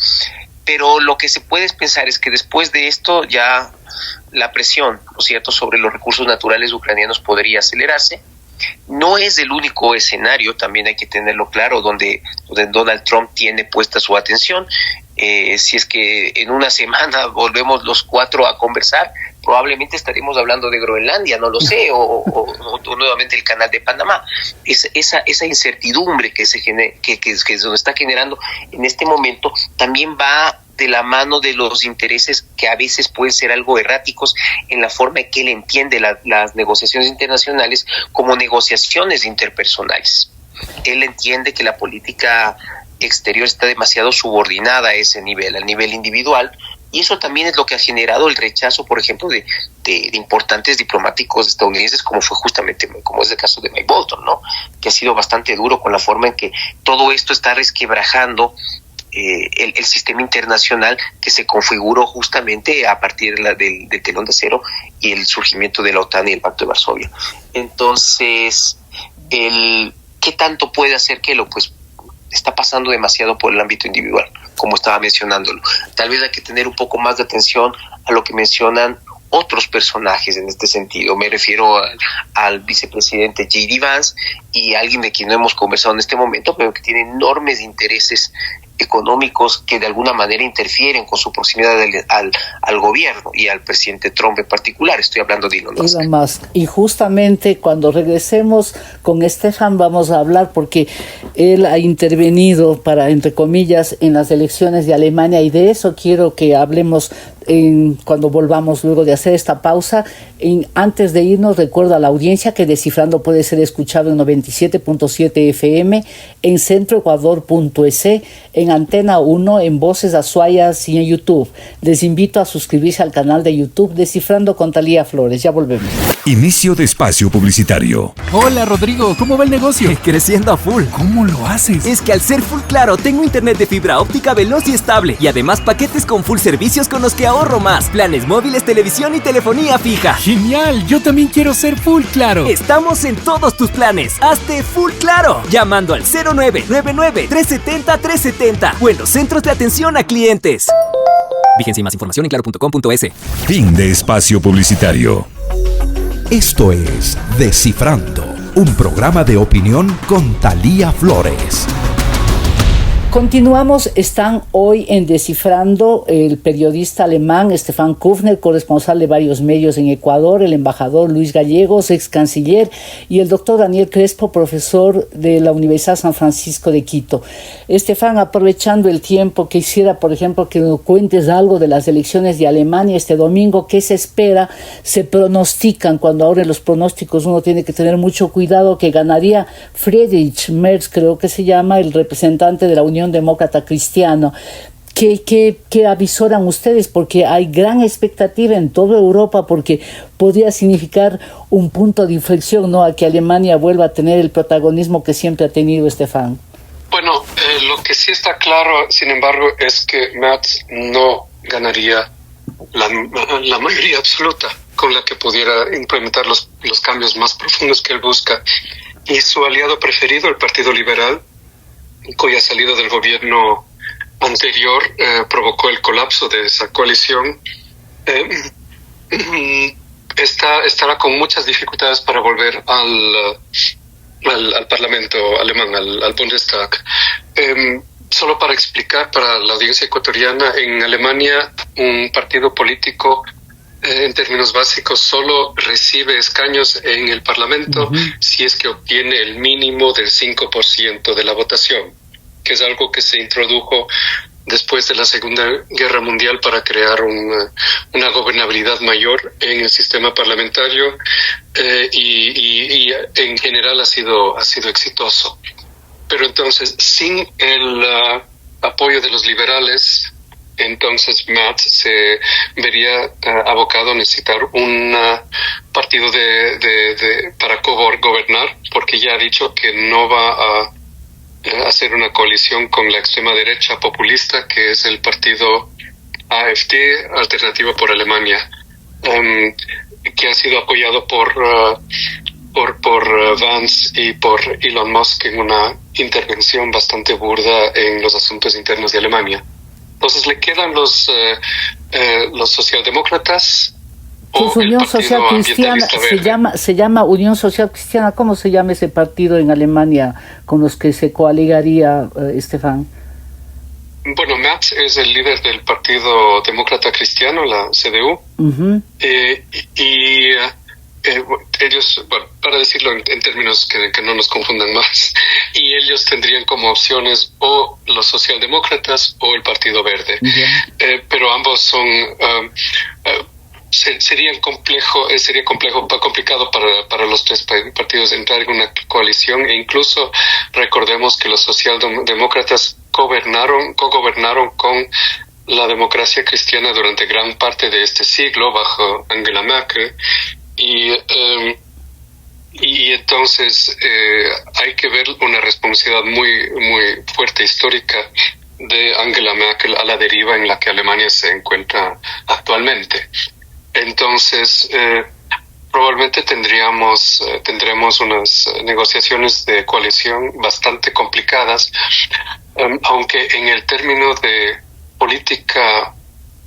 Pero lo que se puede pensar es que después de esto ya la presión, ¿no es cierto?, sobre los recursos naturales ucranianos podría acelerarse. No es el único escenario, también hay que tenerlo claro, donde Donald Trump tiene puesta su atención. Si es que en una semana volvemos los cuatro a conversar, probablemente estaremos hablando de Groenlandia, no lo sé, o nuevamente el canal de Panamá. Esa incertidumbre que es donde está generando en este momento también va de la mano de los intereses que a veces pueden ser algo erráticos en la forma en que él entiende las negociaciones internacionales como negociaciones interpersonales. Él entiende que la política exterior está demasiado subordinada a ese nivel, al nivel individual, y eso también es lo que ha generado el rechazo, por ejemplo, de importantes diplomáticos estadounidenses, como es el caso de Mike Bolton, ¿no?, que ha sido bastante duro con la forma en que todo esto está resquebrajando el sistema internacional que se configuró justamente a partir del telón de acero y el surgimiento de la OTAN y el Pacto de Varsovia. Entonces, ¿qué tanto puede hacer Kellogg? Pues está pasando demasiado por el ámbito individual, como estaba mencionándolo. Tal vez hay que tener un poco más de atención a lo que mencionan otros personajes en este sentido. Me refiero al vicepresidente J.D. Vance y alguien de quien no hemos conversado en este momento, pero que tiene enormes intereses económicos que de alguna manera interfieren con su proximidad al gobierno y al presidente Trump en particular. Estoy hablando de Elon Musk. Y justamente cuando regresemos con Estefan vamos a hablar, porque él ha intervenido para, entre comillas, en las elecciones de Alemania, y de eso quiero que hablemos cuando volvamos luego de hacer esta pausa. Antes de irnos, recuerdo a la audiencia que Descifrando puede ser escuchado en 97.7 FM, en centroecuador.es, en Antena 1, en Voces Azuayas y en YouTube. Les invito a suscribirse al canal de YouTube Descifrando con Thalía Flores. Ya volvemos. Inicio de espacio publicitario. Hola Rodrigo, ¿cómo va el negocio? Creciendo a full. ¿Cómo lo haces? Es que al ser Full Claro tengo internet de fibra óptica veloz y estable y además paquetes con full servicios con los que ahorro más. Planes móviles, televisión y telefonía fija. ¡Genial! Yo también quiero ser Full Claro. Estamos en todos tus planes. Hazte Full Claro llamando al 0999-370-370 o en los centros de atención a clientes. Fíjense más información en claro.com.es. Fin de espacio publicitario. Esto es Descifrando, un programa de opinión con Thalía Flores. Continuamos, están hoy en Descifrando el periodista alemán Stefan Kufner, corresponsal de varios medios en Ecuador, el embajador Luis Gallegos, ex canciller, y el doctor Daniel Crespo, profesor de la Universidad San Francisco de Quito. Stefan, aprovechando el tiempo, quisiera, por ejemplo, que nos cuentes algo de las elecciones de Alemania este domingo. ¿Qué se espera? Se pronostican, cuando ahora en los pronósticos uno tiene que tener mucho cuidado, que ganaría Friedrich Merz, creo que se llama, el representante de la Unión Demócrata Cristiano. ¿Qué avisoran ustedes? Porque hay gran expectativa en toda Europa, porque podría significar un punto de inflexión, ¿no?, a que Alemania vuelva a tener el protagonismo que siempre ha tenido, Estefan. Bueno, lo que sí está claro, sin embargo, es que Merz no ganaría la mayoría absoluta con la que pudiera implementar los cambios más profundos que él busca. Y su aliado preferido, el Partido Liberal, cuya salida del gobierno anterior provocó el colapso de esa coalición, estará con muchas dificultades para volver al Parlamento alemán, al Bundestag. Solo para explicar para la audiencia ecuatoriana, en Alemania un partido político en términos básicos solo recibe escaños en el Parlamento si es que obtiene el mínimo del 5% de la votación, que es algo que se introdujo después de la Segunda Guerra Mundial para crear una gobernabilidad mayor en el sistema parlamentario, y en general ha sido exitoso. Pero entonces, sin el apoyo de los liberales, entonces Merz se vería abocado a necesitar un partido para gobernar, porque ya ha dicho que no va a hacer una coalición con la extrema derecha populista, que es el partido AfD, Alternativa por Alemania, que ha sido apoyado por Vance y por Elon Musk en una intervención bastante burda en los asuntos internos de Alemania. Entonces le quedan los socialdemócratas o Unión Social Cristiana se llama Unión Social Cristiana. ¿Cómo se llama ese partido en Alemania con los que se coaligaría, Estefan? Bueno, Merz es el líder del Partido Demócrata Cristiano, la CDU, ellos, bueno, para decirlo en términos que no nos confundan más, y ellos tendrían como opciones o los socialdemócratas o el Partido Verde, pero ambos son sería complicado para los tres partidos entrar en una coalición, e incluso recordemos que los socialdemócratas cogobernaron con la democracia cristiana durante gran parte de este siglo bajo Angela Merkel, y entonces hay que ver una responsabilidad muy fuerte histórica de Angela Merkel a la deriva en la que Alemania se encuentra actualmente. Entonces probablemente tendremos unas negociaciones de coalición bastante complicadas, aunque en el término de política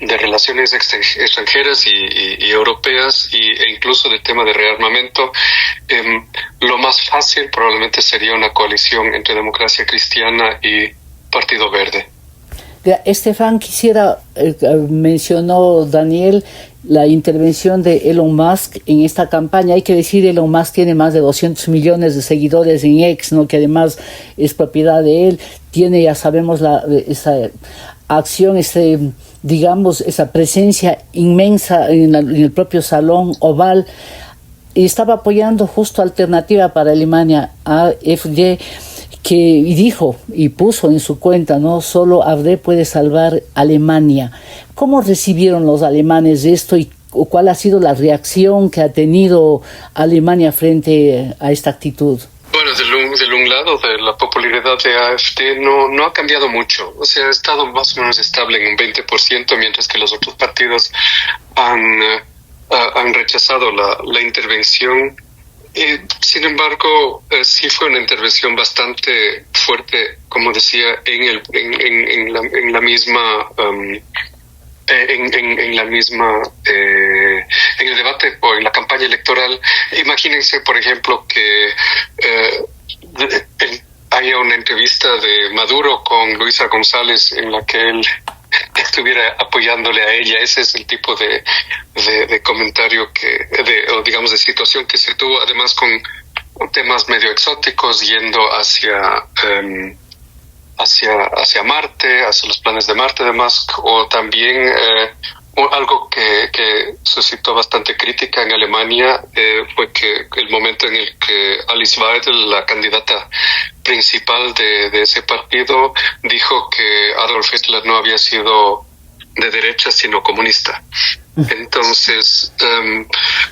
de relaciones extranjeras y europeas e incluso del tema de rearmamento, lo más fácil probablemente sería una coalición entre Democracia Cristiana y Partido Verde. Estefan, quisiera, mencionó Daniel, la intervención de Elon Musk en esta campaña. Hay que decir, Elon Musk tiene más de 200 millones de seguidores en X, ¿no? Que además es propiedad de él. Tiene, ya sabemos, esa acción, digamos, esa presencia inmensa en el propio Salón Oval. Y estaba apoyando justo Alternativa para Alemania, AfD, y dijo y puso en su cuenta, ¿no? Solo AfD puede salvar Alemania. ¿Cómo recibieron los alemanes esto y cuál ha sido la reacción que ha tenido Alemania frente a esta actitud? Bueno, del un lado, de la popularidad de AfD no ha cambiado mucho. O sea, ha estado más o menos estable en un 20%, mientras que los otros partidos han rechazado la intervención. Sin embargo, sí fue una intervención bastante fuerte, como decía, en la misma en el debate o en la campaña electoral. Imagínense, por ejemplo, que haya una entrevista de Maduro con Luisa González en la que él estuviera apoyándole a ella. Ese es el tipo de comentario o digamos de situación que se tuvo, además con temas medio exóticos yendo hacia Marte, hacia los planes de Marte de Musk, o también algo que suscitó bastante crítica en Alemania fue que el momento en el que Alice Weidel, la candidata principal de ese partido, dijo que Adolf Hitler no había sido de derecha sino comunista. Entonces,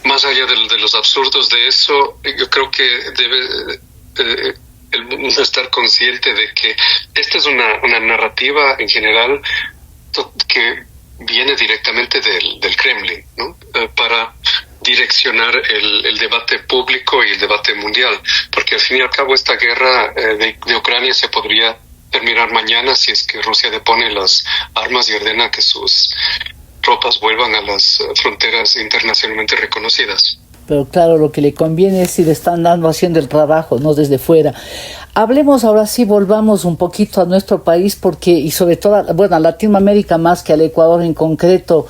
más allá de los absurdos de eso, yo creo que debe el mundo estar consciente de que esta es una narrativa en general que viene directamente del Kremlin, ¿no? Para direccionar el debate público y el debate mundial, porque al fin y al cabo esta guerra de Ucrania se podría terminar mañana si es que Rusia depone las armas y ordena que sus tropas vuelvan a las fronteras internacionalmente reconocidas. Pero claro, lo que le conviene es si le están haciendo el trabajo, no desde fuera. Hablemos ahora sí, volvamos un poquito a nuestro país, porque, y sobre todo, a Latinoamérica más que al Ecuador en concreto.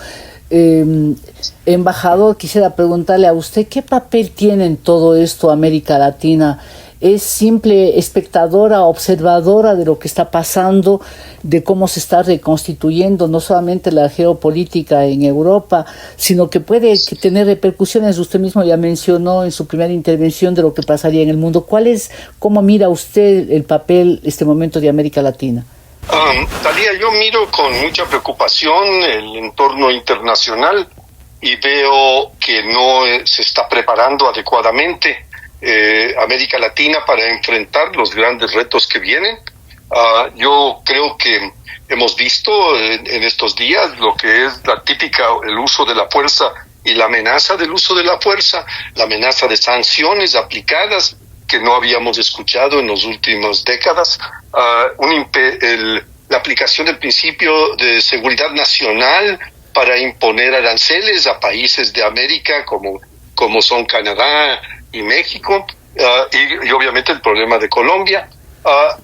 Embajador, quisiera preguntarle a usted, ¿qué papel tiene en todo esto América Latina? ¿Es simple espectadora, observadora de lo que está pasando, de cómo se está reconstituyendo no solamente la geopolítica en Europa, sino que puede tener repercusiones? Usted mismo ya mencionó en su primera intervención de lo que pasaría en el mundo. ¿Cómo mira usted el papel, este momento de América Latina? Talía, yo miro con mucha preocupación el entorno internacional y veo que no se está preparando adecuadamente América Latina para enfrentar los grandes retos que vienen. Yo creo que hemos visto en estos días lo que es el uso de la fuerza y la amenaza del uso de la fuerza, la amenaza de sanciones aplicadas que no habíamos escuchado en las últimas décadas, la aplicación del principio de seguridad nacional para imponer aranceles a países de América como son Canadá y México, y obviamente el problema de Colombia.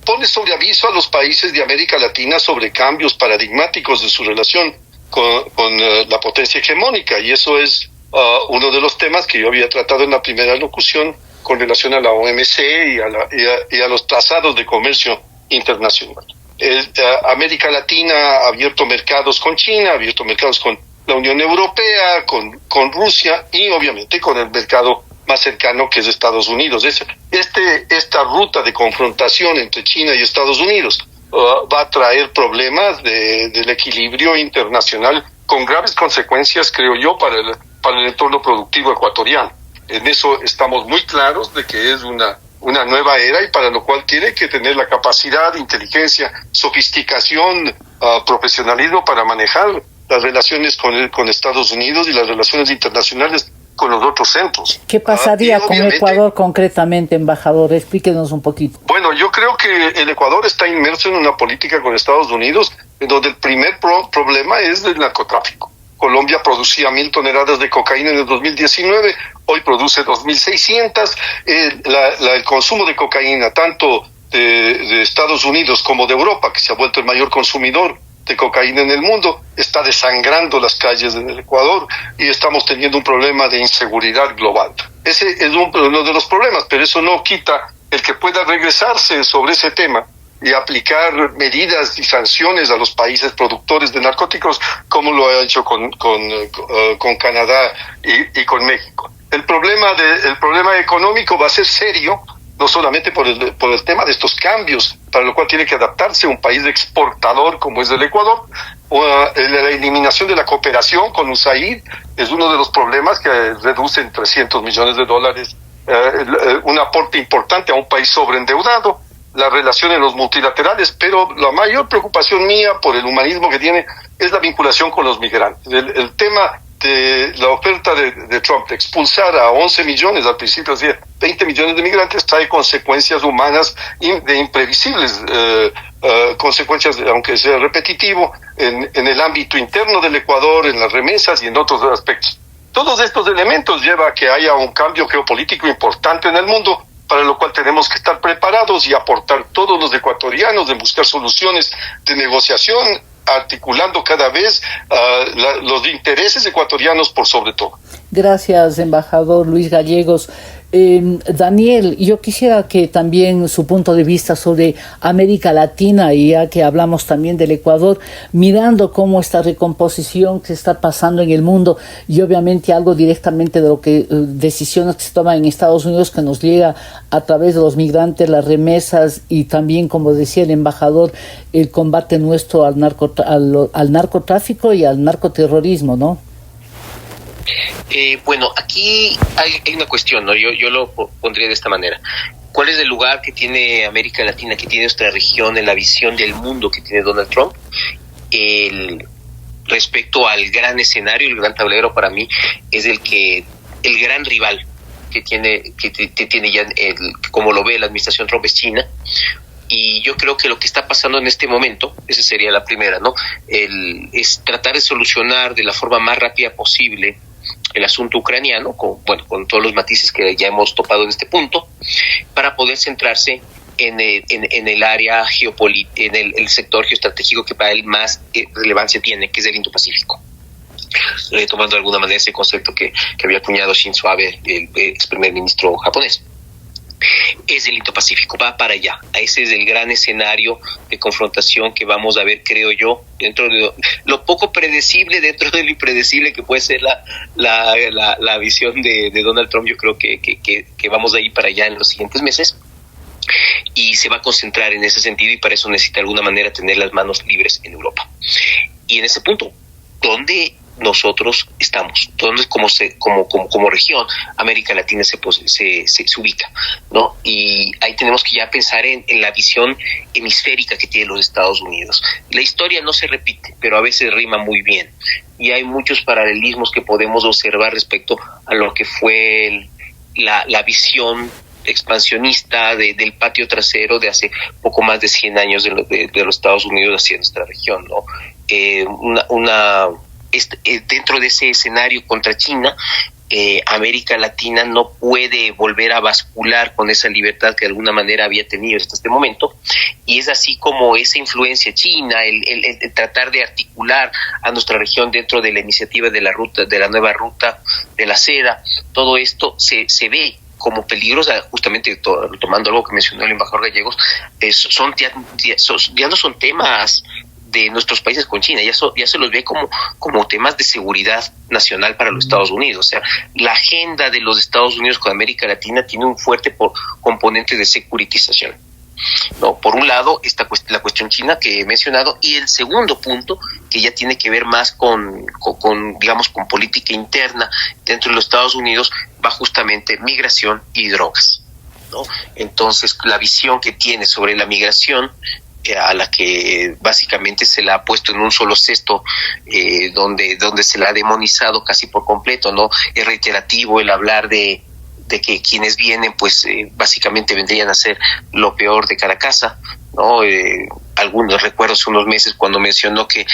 Pone sobre aviso a los países de América Latina sobre cambios paradigmáticos de su relación con la potencia hegemónica, y eso es uno de los temas que yo había tratado en la primera locución con relación a la OMC y a los tratados de comercio internacional. América Latina ha abierto mercados con China, ha abierto mercados con la Unión Europea, con Rusia y obviamente con el mercado más cercano, que es Estados Unidos. Esta ruta de confrontación entre China y Estados Unidos va a traer problemas del equilibrio internacional con graves consecuencias, creo yo, para el entorno productivo ecuatoriano. En eso estamos muy claros de que es una nueva era, y para lo cual tiene que tener la capacidad, inteligencia, sofisticación, profesionalismo para manejar las relaciones con Estados Unidos y las relaciones internacionales con los otros centros. ¿Qué pasaría con Ecuador concretamente, embajador? Explíquenos un poquito. Bueno, yo creo que el Ecuador está inmerso en una política con Estados Unidos en donde el primer problema es el narcotráfico. Colombia producía 1,000 toneladas de cocaína en el 2019, hoy produce 2.600. El consumo de cocaína, tanto de Estados Unidos como de Europa, que se ha vuelto el mayor consumidor de cocaína en el mundo, está desangrando las calles del Ecuador y estamos teniendo un problema de inseguridad global. Ese es uno de los problemas, pero eso no quita el que pueda regresarse sobre ese tema y aplicar medidas y sanciones a los países productores de narcóticos, como lo ha hecho con Canadá y con México. El problema económico va a ser serio, no solamente por el tema de estos cambios, para lo cual tiene que adaptarse un país exportador como es el Ecuador, o la eliminación de la cooperación con USAID es uno de los problemas que reduce en $300 millones un aporte importante a un país sobreendeudado, la relación en los multilaterales, pero la mayor preocupación mía por el humanismo que tiene es la vinculación con los migrantes. El tema de la oferta de Trump de expulsar a 11 millones, al principio decía 20 millones de migrantes, trae consecuencias humanas de imprevisibles consecuencias, aunque sea repetitivo, en el ámbito interno del Ecuador, en las remesas y en otros aspectos. Todos estos elementos llevan a que haya un cambio geopolítico importante en el mundo, para lo cual tenemos que estar preparados y aportar todos los ecuatorianos en buscar soluciones de negociación, articulando cada vez los intereses ecuatorianos por sobre todo. Gracias, embajador Luis Gallegos. Daniel, yo quisiera que también su punto de vista sobre América Latina, y ya que hablamos también del Ecuador, mirando cómo esta recomposición que está pasando en el mundo y obviamente algo directamente de lo que decisiones que se toman en Estados Unidos que nos llega a través de los migrantes, las remesas y también, como decía el embajador, el combate nuestro al narcotráfico y al narcoterrorismo, ¿no? Bueno, aquí hay una cuestión, ¿no? Yo lo pondría de esta manera. ¿Cuál es el lugar que tiene América Latina, que tiene nuestra región en la visión del mundo que tiene Donald Trump? Respecto al gran escenario, el gran tablero para mí es el gran rival que tiene ya, como lo ve la administración Trump, es China. Y yo creo que lo que está pasando en este momento, esa sería la primera, ¿no? Es tratar de solucionar de la forma más rápida posible el asunto ucraniano, con todos los matices que ya hemos topado en este punto, para poder centrarse en el área geopolítica, en el sector geoestratégico que para él más relevancia tiene, que es el Indo-Pacífico. Retomando de alguna manera ese concepto que había acuñado Shinzo Abe, el ex primer ministro japonés. Es el Indo-Pacífico, va para allá. Ese es el gran escenario de confrontación que vamos a ver, creo yo, dentro de lo poco predecible, dentro de lo impredecible que puede ser la visión de Donald Trump. Yo creo que vamos a ir para allá en los siguientes meses y se va a concentrar en ese sentido, y para eso necesita de alguna manera tener las manos libres en Europa. Y en ese punto, ¿dónde nosotros estamos? ¿Dónde como región América Latina se ubica, ¿no? Y ahí tenemos que ya pensar en la visión hemisférica que tienen los Estados Unidos. La historia no se repite, pero a veces rima muy bien, y hay muchos paralelismos que podemos observar respecto a lo que fue la visión expansionista del patio trasero de hace poco más de 100 años de los Estados Unidos hacia nuestra región, ¿no? Dentro de ese escenario contra China, América Latina no puede volver a bascular con esa libertad que de alguna manera había tenido hasta este momento, y es así como esa influencia china, el tratar de articular a nuestra región dentro de la iniciativa de la nueva ruta de la seda, todo esto se ve como peligrosa, justamente tomando algo que mencionó el embajador Gallegos. Ya no son temas de nuestros países con China, ya se los ve como temas de seguridad nacional para los Estados Unidos. O sea, la agenda de los Estados Unidos con América Latina tiene un fuerte componente de securitización, ¿no? Por un lado está la cuestión china que he mencionado, y el segundo punto, que ya tiene que ver más con política interna dentro de los Estados Unidos, va justamente migración y drogas, ¿no? Entonces, la visión que tiene sobre la migración, a la que básicamente se la ha puesto en un solo cesto, donde se la ha demonizado casi por completo, ¿no? Es reiterativo el hablar de que quienes vienen, pues básicamente vendrían a ser lo peor de cada casa, ¿no? Algunos recuerdo hace unos meses cuando mencionó que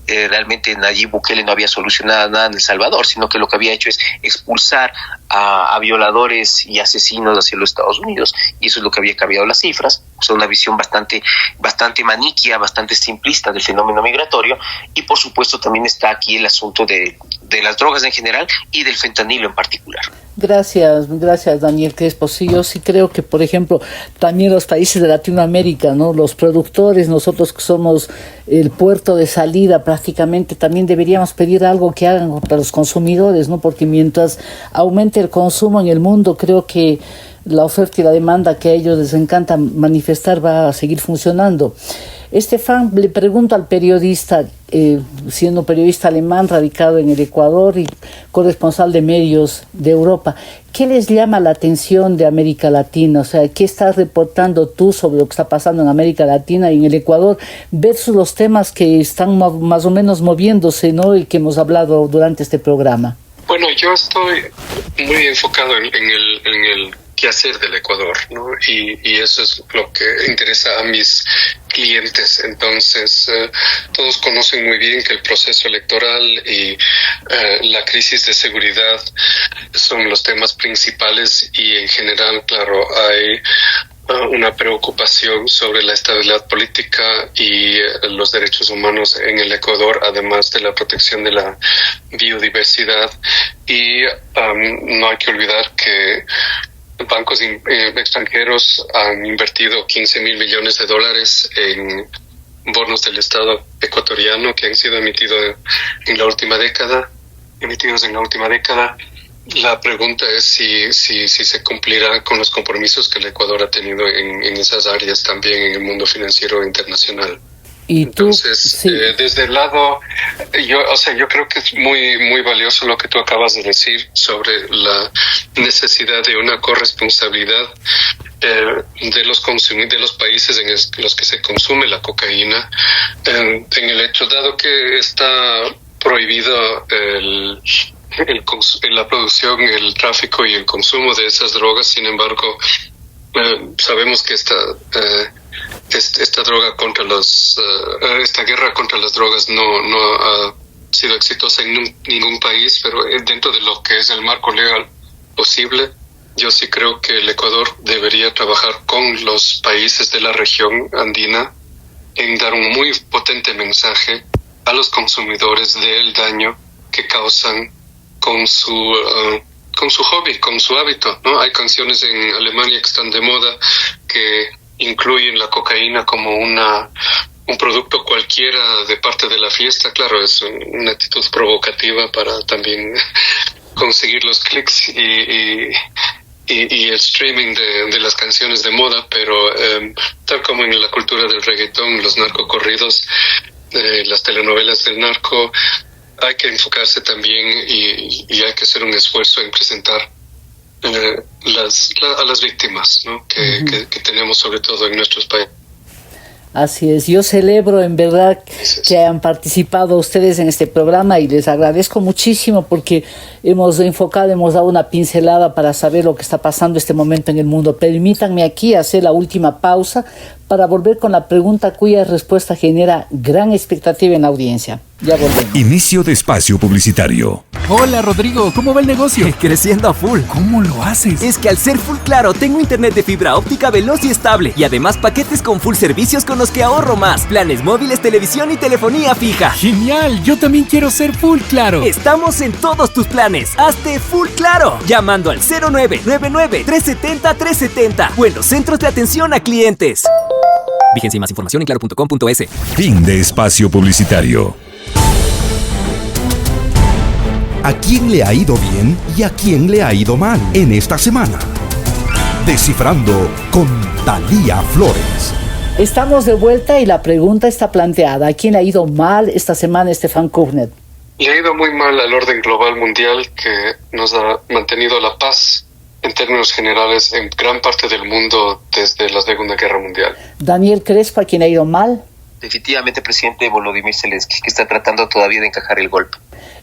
realmente Nayib Bukele no había solucionado nada en El Salvador, sino que lo que había hecho es expulsar a violadores y asesinos hacia los Estados Unidos, y eso es lo que había cambiado las cifras. O sea, una visión bastante maniquea, bastante simplista del fenómeno migratorio. Y por supuesto también está aquí el asunto de las drogas en general y del fentanilo en particular. Gracias Daniel Crespo. Sí, yo sí creo que, por ejemplo, también los países de Latinoamérica, ¿no? Los productores, nosotros que somos el puerto de salida prácticamente, también deberíamos pedir algo que hagan para los consumidores, ¿no? Porque mientras aumente el consumo en el mundo, creo que la oferta y la demanda que a ellos les encanta manifestar va a seguir funcionando. Estefan, le pregunto al periodista, siendo periodista alemán radicado en el Ecuador y corresponsal de medios de Europa, ¿qué les llama la atención de América Latina? O sea, ¿qué estás reportando tú sobre lo que está pasando en América Latina y en el Ecuador versus los temas que están más o menos moviéndose, ¿no? Y que hemos hablado durante este programa. Bueno, yo estoy muy enfocado en el quehacer del Ecuador, ¿no? Y eso es lo que interesa a mis clientes. Entonces, todos conocen muy bien que el proceso electoral y la crisis de seguridad son los temas principales, y en general, claro, hay una preocupación sobre la estabilidad política y los derechos humanos en el Ecuador, además de la protección de la biodiversidad. Y no hay que olvidar que bancos extranjeros han invertido $15,000 millones en bonos del Estado ecuatoriano que han sido emitidos en la última década. La pregunta es si se cumplirá con los compromisos que el Ecuador ha tenido en esas áreas también en el mundo financiero internacional. ¿Y tú? Entonces, sí. Desde el lado, yo creo que es muy, muy valioso lo que tú acabas de decir sobre la necesidad de una corresponsabilidad de los países en los que se consume la cocaína, en el hecho dado que está prohibido la producción, el tráfico y el consumo de esas drogas. Sin embargo, sabemos que esta guerra contra las drogas no ha sido exitosa en ningún país, pero dentro de lo que es el marco legal posible, yo sí creo que el Ecuador debería trabajar con los países de la región andina en dar un muy potente mensaje a los consumidores del daño que causan con su hobby, con su hábito, ¿no? Hay canciones en Alemania que están de moda que incluyen la cocaína como un producto cualquiera de parte de la fiesta. Claro, es una actitud provocativa para también conseguir los clics y el streaming de las canciones de moda, pero tal como en la cultura del reggaetón, los narcocorridos, las telenovelas del narco, hay que enfocarse también y hay que hacer un esfuerzo en presentar a las víctimas, ¿no? que tenemos sobre todo en nuestros países. Así es, yo celebro en verdad que hayan participado ustedes en este programa y les agradezco muchísimo porque hemos dado una pincelada para saber lo que está pasando en este momento en el mundo. Permítanme aquí hacer la última pausa para volver con la pregunta cuya respuesta genera gran expectativa en la audiencia. Ya volvemos. Inicio de espacio publicitario. Hola Rodrigo, ¿cómo va el negocio? Creciendo a full. ¿Cómo lo haces? Es que al ser Full Claro tengo internet de fibra óptica veloz y estable, y además paquetes con full servicios con los que ahorro más. Planes móviles, televisión y telefonía fija. ¡Genial! Yo también quiero ser Full Claro. Estamos en todos tus planes. Hazte Full Claro llamando al 0999-370-370 o en los centros de atención a clientes. Vigencia y más información en claro.com.es. Fin de espacio publicitario. ¿A quién le ha ido bien y a quién le ha ido mal en esta semana? Descifrando con Thalía Flores. Estamos de vuelta y la pregunta está planteada. ¿A quién le ha ido mal esta semana, Estefan Kuchner? Le ha ido muy mal al orden global mundial, que nos ha mantenido la paz en términos generales en gran parte del mundo desde la Segunda Guerra Mundial. Daniel Crespo, ¿a quién le ha ido mal? Definitivamente, presidente Volodymyr Zelensky, que está tratando todavía de encajar el golpe.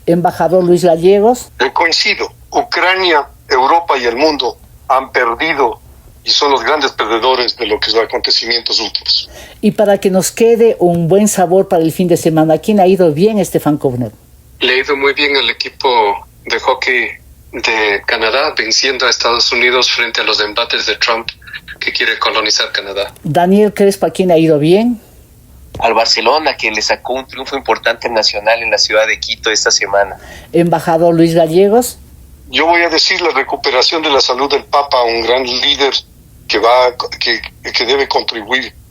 Embajador Luis Gallegos. Coincido. Ucrania, Europa y el mundo han perdido y son los grandes perdedores de lo que es los acontecimientos últimos. Y para que nos quede un buen sabor para el fin de semana, ¿a quién ha ido bien, Stefan Kovner? Le ha ido muy bien al equipo de hockey de Canadá, venciendo a Estados Unidos frente a los embates de Trump, que quiere colonizar Canadá. Daniel Crespo, ¿a quién ha ido bien? Al Barcelona, que le sacó un triunfo importante nacional en la ciudad de Quito esta semana. Embajador Luis Gallegos. Yo voy a decir la recuperación de la salud del Papa, un gran líder que debe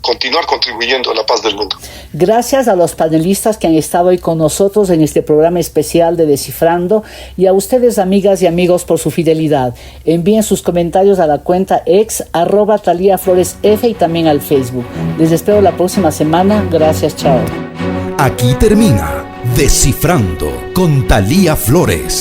continuar contribuyendo a la paz del mundo. Gracias a los panelistas que han estado hoy con nosotros en este programa especial de Descifrando, y a ustedes, amigas y amigos, por su fidelidad. Envíen sus comentarios a la cuenta @TaliaFloresF y también al Facebook. Les espero la próxima semana. Gracias, chao. Aquí termina Descifrando con Talía Flores.